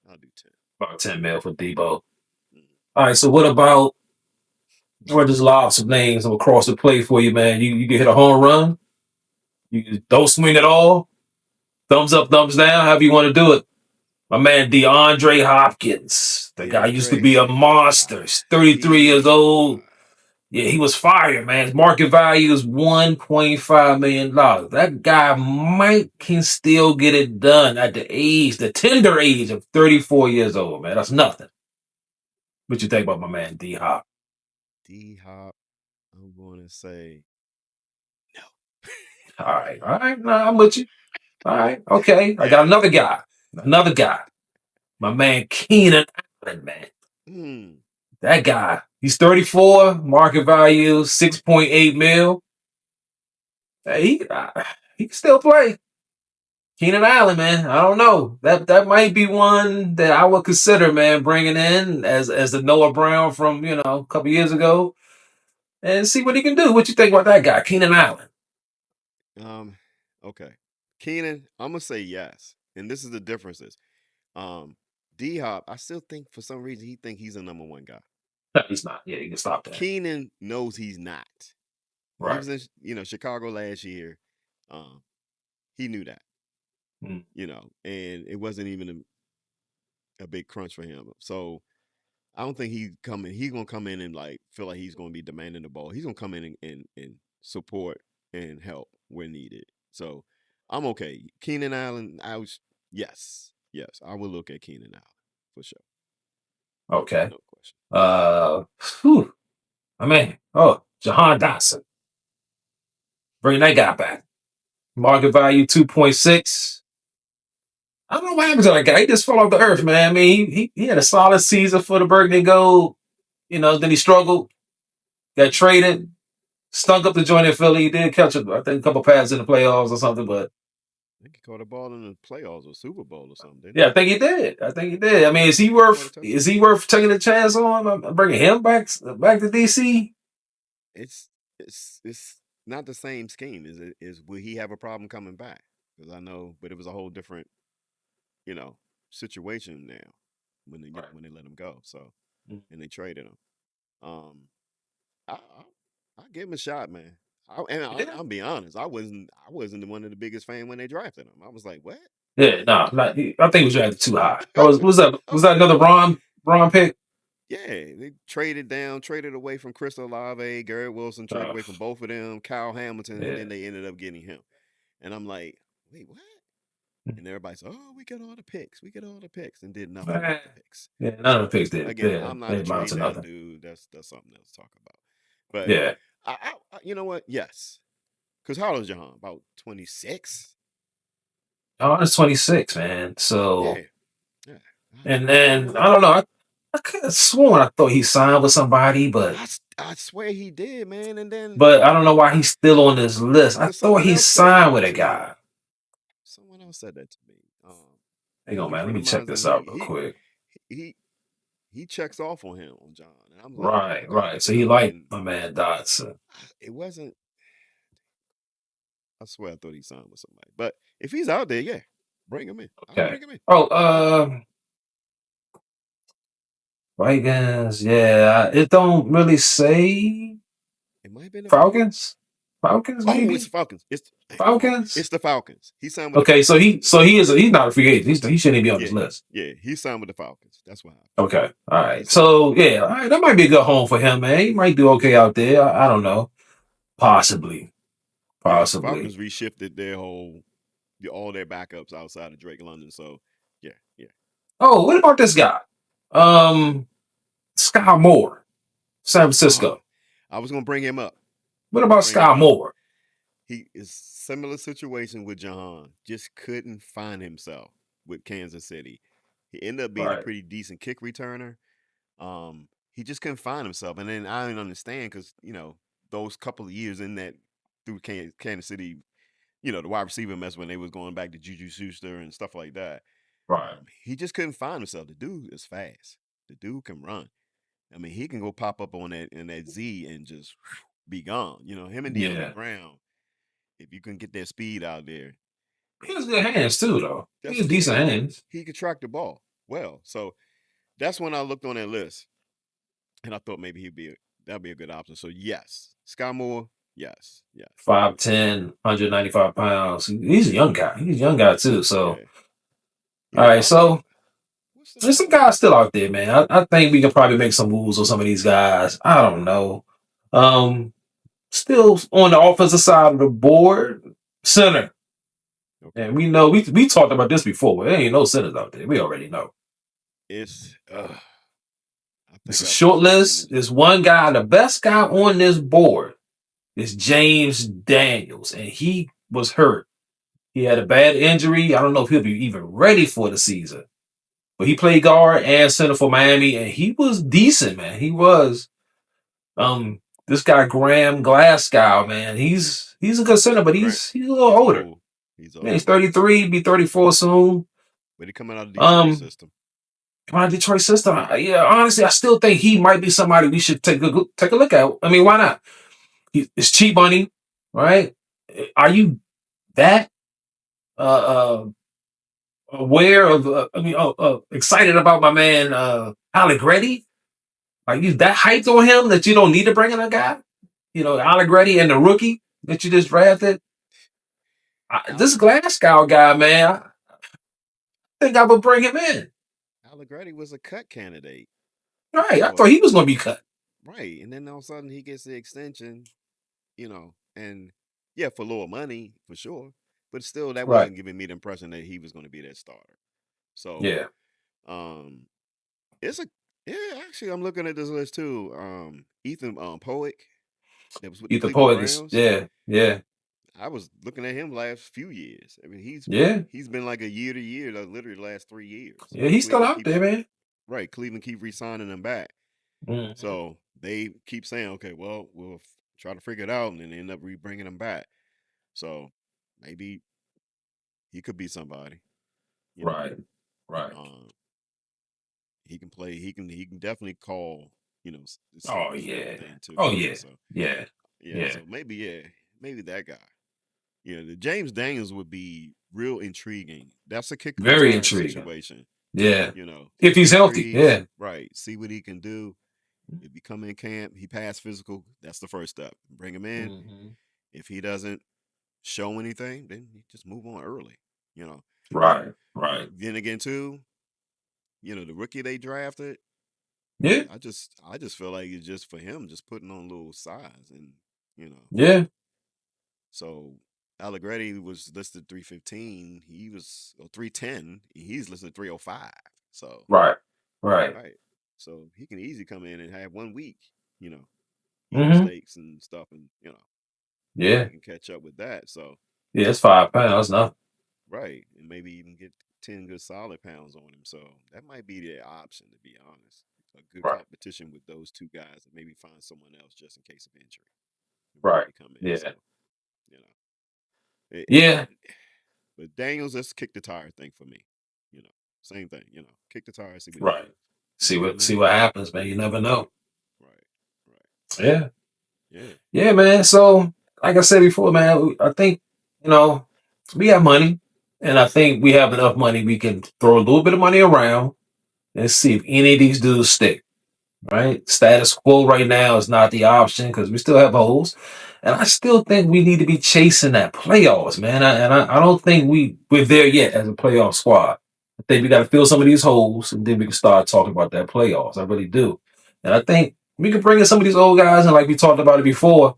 I'll do 10. About 10 mil for Debo. Mm. All right. So what about, we'll just lob some names across the plate for you, man. You can hit a home run. You don't swing at all. Thumbs up, thumbs down, however you want to do it. My man DeAndre Hopkins. The guy used to DeAndre, be a monster. He's 33 years D old. Yeah, he was fired, man. His market value is $1.5 million. That guy might can still get it done at the tender age of 34 years old, man. That's nothing. What you think about my man D Hop? D Hop. I'm going to say no. All right, all right. Nah, I'm with you. All right, okay. I got another guy. Another guy. My man Keenan Allen, man. Hmm. That guy. He's 34, market value 6.8 mil. Hey, he can still play. Keenan Allen, man. I don't know. That might be one that I would consider, man, bringing in as the Noah Brown from a couple years ago, and see what he can do. What you think about that guy, Keenan Allen? Um. Okay. Keenan, I'm gonna say yes, and this is the differences. Um. D Hop, I still think for some reason he think he's a number one guy. No, he's not. Yeah, you can stop that. Keenan knows he's not. He Right. was in Chicago last year. Um. He knew that. Mm. And it wasn't even a big crunch for him. So I don't think he's gonna come in and like feel like he's gonna be demanding the ball. He's gonna come in and support and help where needed. So I'm okay. Keenan Allen, yes, I will look at Keenan Allen for sure. Okay. No question. Whew, my man. Oh, Jahan Dotson. Bring that guy back. Market value 2.6. I don't know what happened to that guy. He just fell off the earth, man. I mean, he had a solid season for the Burgundy Gold. Then he struggled, got traded, stunk up the joint in Philly. He did catch, I think, a couple passes in the playoffs or something. But I think he caught a ball in the playoffs or Super Bowl or something, didn't yeah, I think he did. I think he did. I mean, he? He caught a is touchdown. he worth taking a chance on? Bringing him back to DC? It's not the same scheme. Is will he have a problem coming back? Because I know, but it was a whole different you know situation now when they Right. when they let him go. So Mm. and they traded him. Um, I give him a shot, man. Yeah, I'll be honest, I wasn't one of the biggest fan when they drafted him. I was like, what? yeah, no, not, I think he was drafted too high. That I was that I was was that like, another Ron pick? yeah, they traded down, traded away from Chris Olave, Garrett Wilson, traded Uh, away from both of them, Kyle Hamilton, and yeah, then they ended up getting him. And I'm like, wait, what? And everybody's, oh, we got all the picks, we got all the picks, and did nothing with man, the picks. yeah, none of So the picks did. again, Yeah, I'm not they a amount trade to down nothing. dude. That's something else to talk about. But Yeah, you know what? Yes, because how old is Jahan? About 26. oh, it's 26, man. So, Yeah, yeah. and You then know, I don't know. I could have sworn I thought he signed with somebody, I swear he did, man. And then but I don't know why he's still on this list. I because thought someone he else said signed that with a to me. guy. Someone else said that to me. Hang A on, good man. Let friend me of check mine, this and out real quick. he he checks off on him on John, and I'm like, Right, right. So you he know, liked and my man Dotson. it wasn't. I swear I thought he signed with somebody, but if he's out there, yeah, bring him in. I'll Okay. bring him in. Oh, Yeah, Vikings. Yeah, it don't really say it might have been the Vikings. Falcons. Falcons, Oh, it's maybe the Falcons. It's hold on, Falcons. it's the Falcons. He signed with the Okay, Falcons. he's not a free agent. He shouldn't even be on this Yeah, list. yeah, he signed with the Falcons. That's what happened. Okay, all He right. signed with the So Falcons. yeah, all right, that might be a good home for him, man. He might do okay out there. I don't know. Possibly, Yeah, the possibly. Falcons reshifted their whole all their backups outside of Drake London. So yeah, yeah. Oh, what about this guy? Um, Sky Moore, San Ah, Francisco. I was gonna bring him up. What I was about bring him Sky up. Moore? He is similar situation with Jahan. Just couldn't find himself with Kansas City. He ended up being a Right, pretty decent kick returner. He just couldn't find himself, and then I didn't understand because those couple of years in that through Kansas City, the wide receiver mess when they was going back to Juju Schuster and stuff like that. right. He just couldn't find himself. The dude is fast. The dude can run. I mean, he can go pop up on that Z and just be gone. Him and De'Ami Yeah, Brown. If you can get that speed out there, he has good hands too, though. He that's has the thing. decent hands. He could track the ball well. So that's when I looked on that list, and I thought maybe that'd be a good option. So yes, Sky Moore, yes, yes, 5'10", 195 pounds. He's a young guy. He's a young guy too. So yeah, all yeah. right, so What's the there's some name? guys still out there, man. I think we can probably make some moves on some of these guys. I don't know. Um, Still on the offensive side of the board, center. Okay, And we know we talked about this before. There ain't no centers out there. We already know. it's. I It's think a I've been short searching list. this. There's one guy, the best guy on this board is James Daniels, and he was hurt. He had a bad injury. I don't know if he'll be even ready for the season. But he played guard and center for Miami, and he was decent, man. He was. This guy Graham Glasgow, man, he's a good center, but Grant, he's a little he's older. old. He's Man, he's old, 33, be 34 soon. but he coming out of the Detroit Um, system. my Detroit system, yeah, honestly, I still think he might be somebody we should take a look at. I mean, why not? It's cheap money, right? Are you that aware of? Excited about my man Allegretti? Are you that hyped on him that you don't need to bring in a guy? Allegretti and the rookie that you just drafted. This Ale- Glasgow guy, man, I think I would bring him in. Allegretti was a cut candidate Right, I for thought he was going to be cut. right, and then all of a sudden he gets the extension, and yeah, for lower money for sure, but still that Right. wasn't giving me the impression that he was going to be that starter. So, Yeah. um, it's a yeah. Actually, I'm looking at this list too. Ethan Poick, that was with the Ethan Cleveland Poet is, Browns. yeah, yeah, I was looking at him last few years. I mean, yeah, he's been like a year to year, like literally the last 3 years, yeah. and He's still Cleveland out there, keeps man. right. Cleveland keep re-signing him back. Mhm. So they keep saying, okay, well, we'll try to figure it out, and then they end up bringing him back. So maybe he could be somebody, you know. Right, right. Um, he can play. He can definitely call, Oh receivers and yeah. everything too. Oh Yeah. yeah. So Yeah. yeah. Yeah. So maybe that guy. Yeah. The James Daniels would be real intriguing. That's a kick Very return intriguing. situation. Yeah. If Kick he's healthy, retreats, yeah. right? See what he can do. If he come in camp, he passed physical. That's the first step. Bring him in. Hmm. If he doesn't show anything, then you just move on early. You know. And Right. Right. then again, too, the rookie they drafted, Yeah. I just feel like it's just for him, just putting on a little size, and you know, Yeah. so Allegretti was listed 315. He was 310. He's listed 305. So Right. Right. right, so he can easily come in and have 1 week, you know, eat Mm-hmm. mistakes and stuff, and Yeah. he can catch up with that. So Yeah. It's 5 pounds. No. right, and maybe even get 10 good solid pounds on him. So that might be the option, to be honest. A good Right. competition with those two guys, and maybe find someone else just in case of injury before Right. they come in. So Yeah. you know, it Yeah. but Daniels, let's kick the tire thing for me. You know, same thing. Kick the tire, see what he Right. does. See You know what I what see mean? what happens, man. You never know. Right, right. Yeah. Yeah. Yeah, man. So, like I said before, man, I think you know we have money, and I think we have enough money. We can throw a little bit of money around and see if any of these dudes stick. Right? Status quo right now is not the option because we still have holes. And I still think we need to be chasing that playoffs, man. I don't think we're there yet as a playoff squad. I think we got to fill some of these holes and then we can start talking about that playoffs. I really do. And I think we can bring in some of these old guys and like we talked about it before,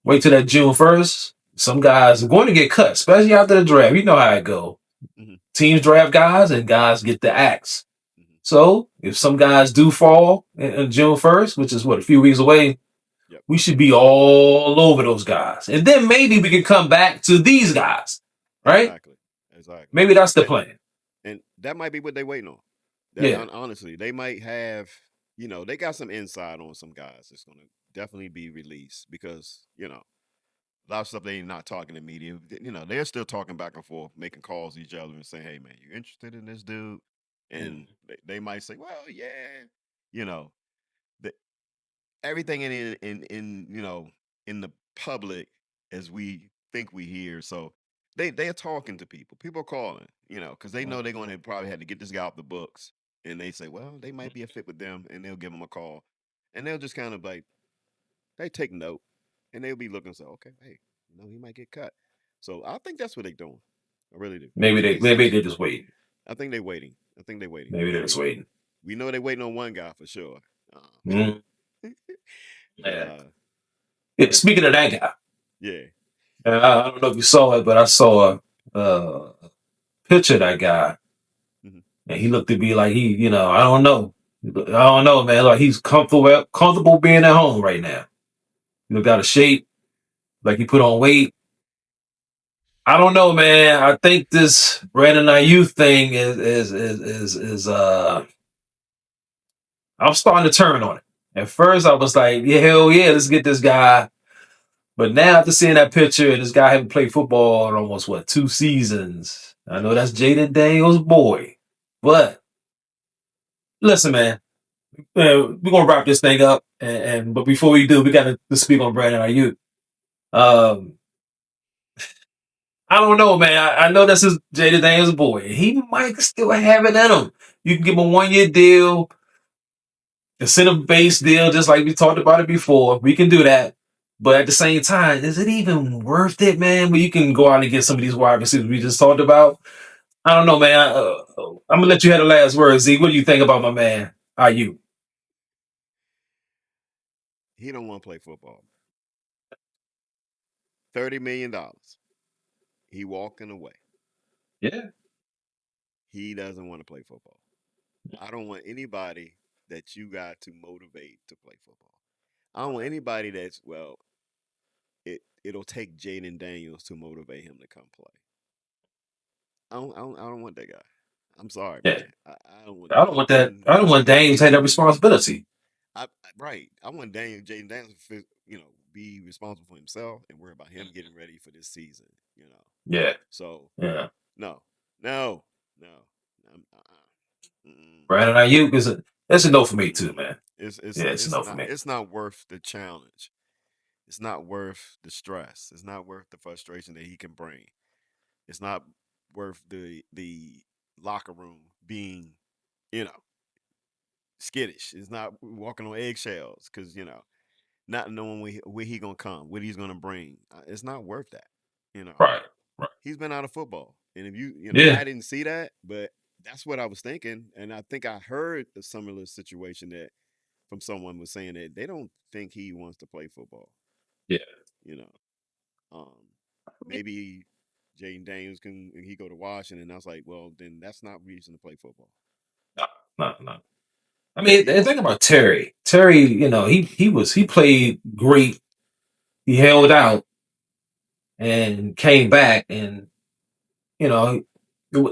wait till that June 1st. Some guys are going to get cut, especially after the draft. You know how it go. Hmm. Teams draft guys and guys get the axe. Hmm. So if some guys do fall in June 1st, which is what, a few weeks away, Yep. we should be all over those guys. And then maybe we can come back to these guys, right? Exactly. Exactly. Maybe that's the And, plan. and that might be what they're waiting on. That Yeah. honestly, they might have. They got some insight on some guys that's going to definitely be released because a lot of stuff they not talking to media. They're still talking back and forth, making calls to each other and saying, "Hey, man, you interested in this dude?" And Mm. they might say, "Well, yeah." You know, the, everything in the public as we think we hear. So they're talking to people. People are calling, because they know they're going to probably have to get this guy off the books. And they say, well, they might be a fit with them, and they'll give them a call, and they'll just kind of like they take note, and they'll be looking. So okay, hey, he might get cut. So I think that's what they're doing. I really do. I think Maybe they just waiting. I think they're waiting. I think they're waiting. Maybe they're just Maybe waiting. we know they're waiting on one guy for sure. Mm. But Yeah. Yeah, but speaking of that guy, yeah. I don't know if you saw it, but I saw a picture of that guy, Mhm. and he looked to be like I don't know. I don't know, man. Like he's comfortable being at home right now. Got a shape, like he put on weight. I don't know, man. I think this Brandon Ayuk thing is I'm starting to turn on it. At first I was like, yeah, hell yeah, let's get this guy. But now after seeing that picture and this guy haven't played football in almost 2 seasons. I know that's Jaden Daniels' boy. But listen, man, we're gonna wrap this thing up. But before we do, we gotta speak on Brandon Ayuk. Um I don't know, man. I know this is Jaden Daniels' boy. He might still have it in him. You can give him a 1 year deal, incentive based deal, just like we talked about it before. We can do that. But at the same time, is it even worth it, man? Where you can go out and get some of these wide receivers we just talked about? I don't know, man. I'm gonna let you have the last word, Z. What do you think about my man? Are you? He don't want to play football. $30 million. He walking away. Yeah. He doesn't want to play football. I don't want anybody that you got to motivate to play football. I don't want anybody that's it'll take Jaden Daniels to motivate him to come play. I don't want that guy. I'm sorry, Yeah. man. I don't want I that don't guy. want that. I don't want Daniel to take that responsibility. Right. I want Jaden Daniels to be responsible for himself and worry about him getting ready for this season. Yeah. So Yeah. no, no, no. Mm-mm. Brandon Ayuk it's a no for me too, Mm-mm. man. It's it's Yeah, it's a it's no for not me. it's not worth the challenge. It's not worth the stress. It's not worth the frustration that he can bring. It's not worth the locker room being, you know, skittish. It's not walking on eggshells because not knowing where he gonna come, what he's gonna bring. It's not worth that. You know, Right. Right. he's been out of football, and if you know, Yeah. I didn't see that, but that's what I was thinking, and I think I heard a similar situation that from someone was saying that they don't think he wants to play football. Yeah. You know, maybe Jaden Daniels can he go to Washington. I was like, well, then that's not reason to play football. No. No. No. I But mean, he the wants thing to. about Terry, Terry, he played great. He held out and came back, and you know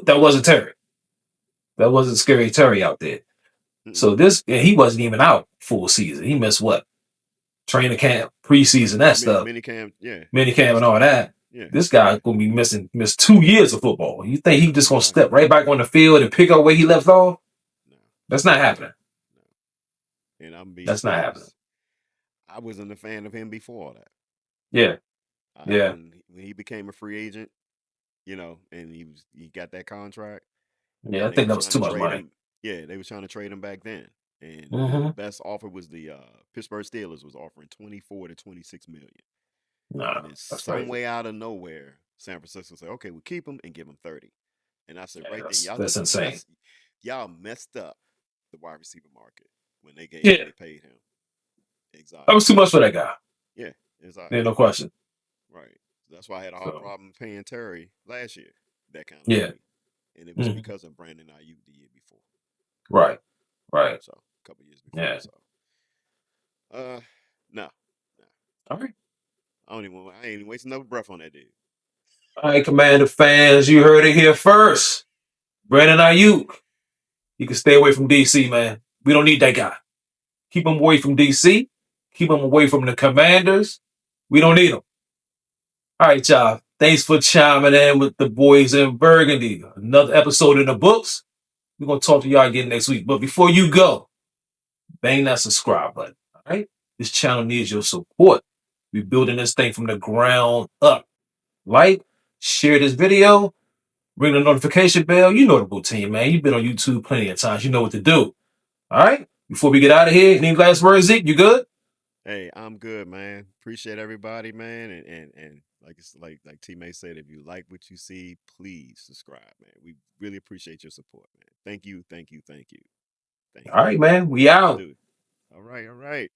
that wasn't Terry. That wasn't scary Terry out there. Mm-mm. So he wasn't even out full season. He missed what, training camp, preseason, that stuff, Mini camp, yeah, mini all that camp, and all stuff. that. Yeah, This guy gonna be miss 2 years of football. You think he just gonna exactly. step right back on the field and pick up where he left off? No, That's not happening. no. And I'm being That's not happening. serious. I wasn't a fan of him before all that. Yeah, yeah, When he became a free agent, and he got that contract, yeah. I and they think were that was trying to too much trade money. him. Yeah, they were trying to trade him back then, and the Mm-hmm. best offer was the Pittsburgh Steelers was offering 24 to 26 million. No, And then that's some crazy. way out of nowhere, San Francisco said, "Okay, we'll keep him and give him 30." And I said, Yeah, right there, y'all that's just insane. y'all messed up the wide receiver market when Yeah, they paid him. that Exactly. was too much for that guy. Yeah, exactly. Yeah, no question. Right. That's why I had a hard So problem paying Terry last year that kind of yeah, money, and it was mhm. because of Brandon Ayuk the year before. Right, right. So a couple years before. Yeah. So uh, no, no, All right. I ain't even wasting no breath on that dude. All right, Commander fans, you heard it here first. Brandon Ayuk, he can stay away from DC, man. We don't need that guy. Keep him away from DC. Keep him away from the Commanders. We don't need him. All right, y'all. Thanks for chiming in with the boys in Burgundy. Another episode in the books. We're gonna talk to y'all again next week. But before you go, bang that subscribe button. All right? This channel needs your support. We're building this thing from the ground up. Like, share this video, ring the notification bell. You know the routine, man. You've been on YouTube plenty of times. You know what to do. All right? Before we get out of here, any last words, Zeke? You good? Hey, I'm good, man. Appreciate everybody, man. And like T May said, if you like what you see, please subscribe, man. We really appreciate your support, man. Thank you, thank you, thank you, thank All you. right, man. We Let's out. do it. All right, all right.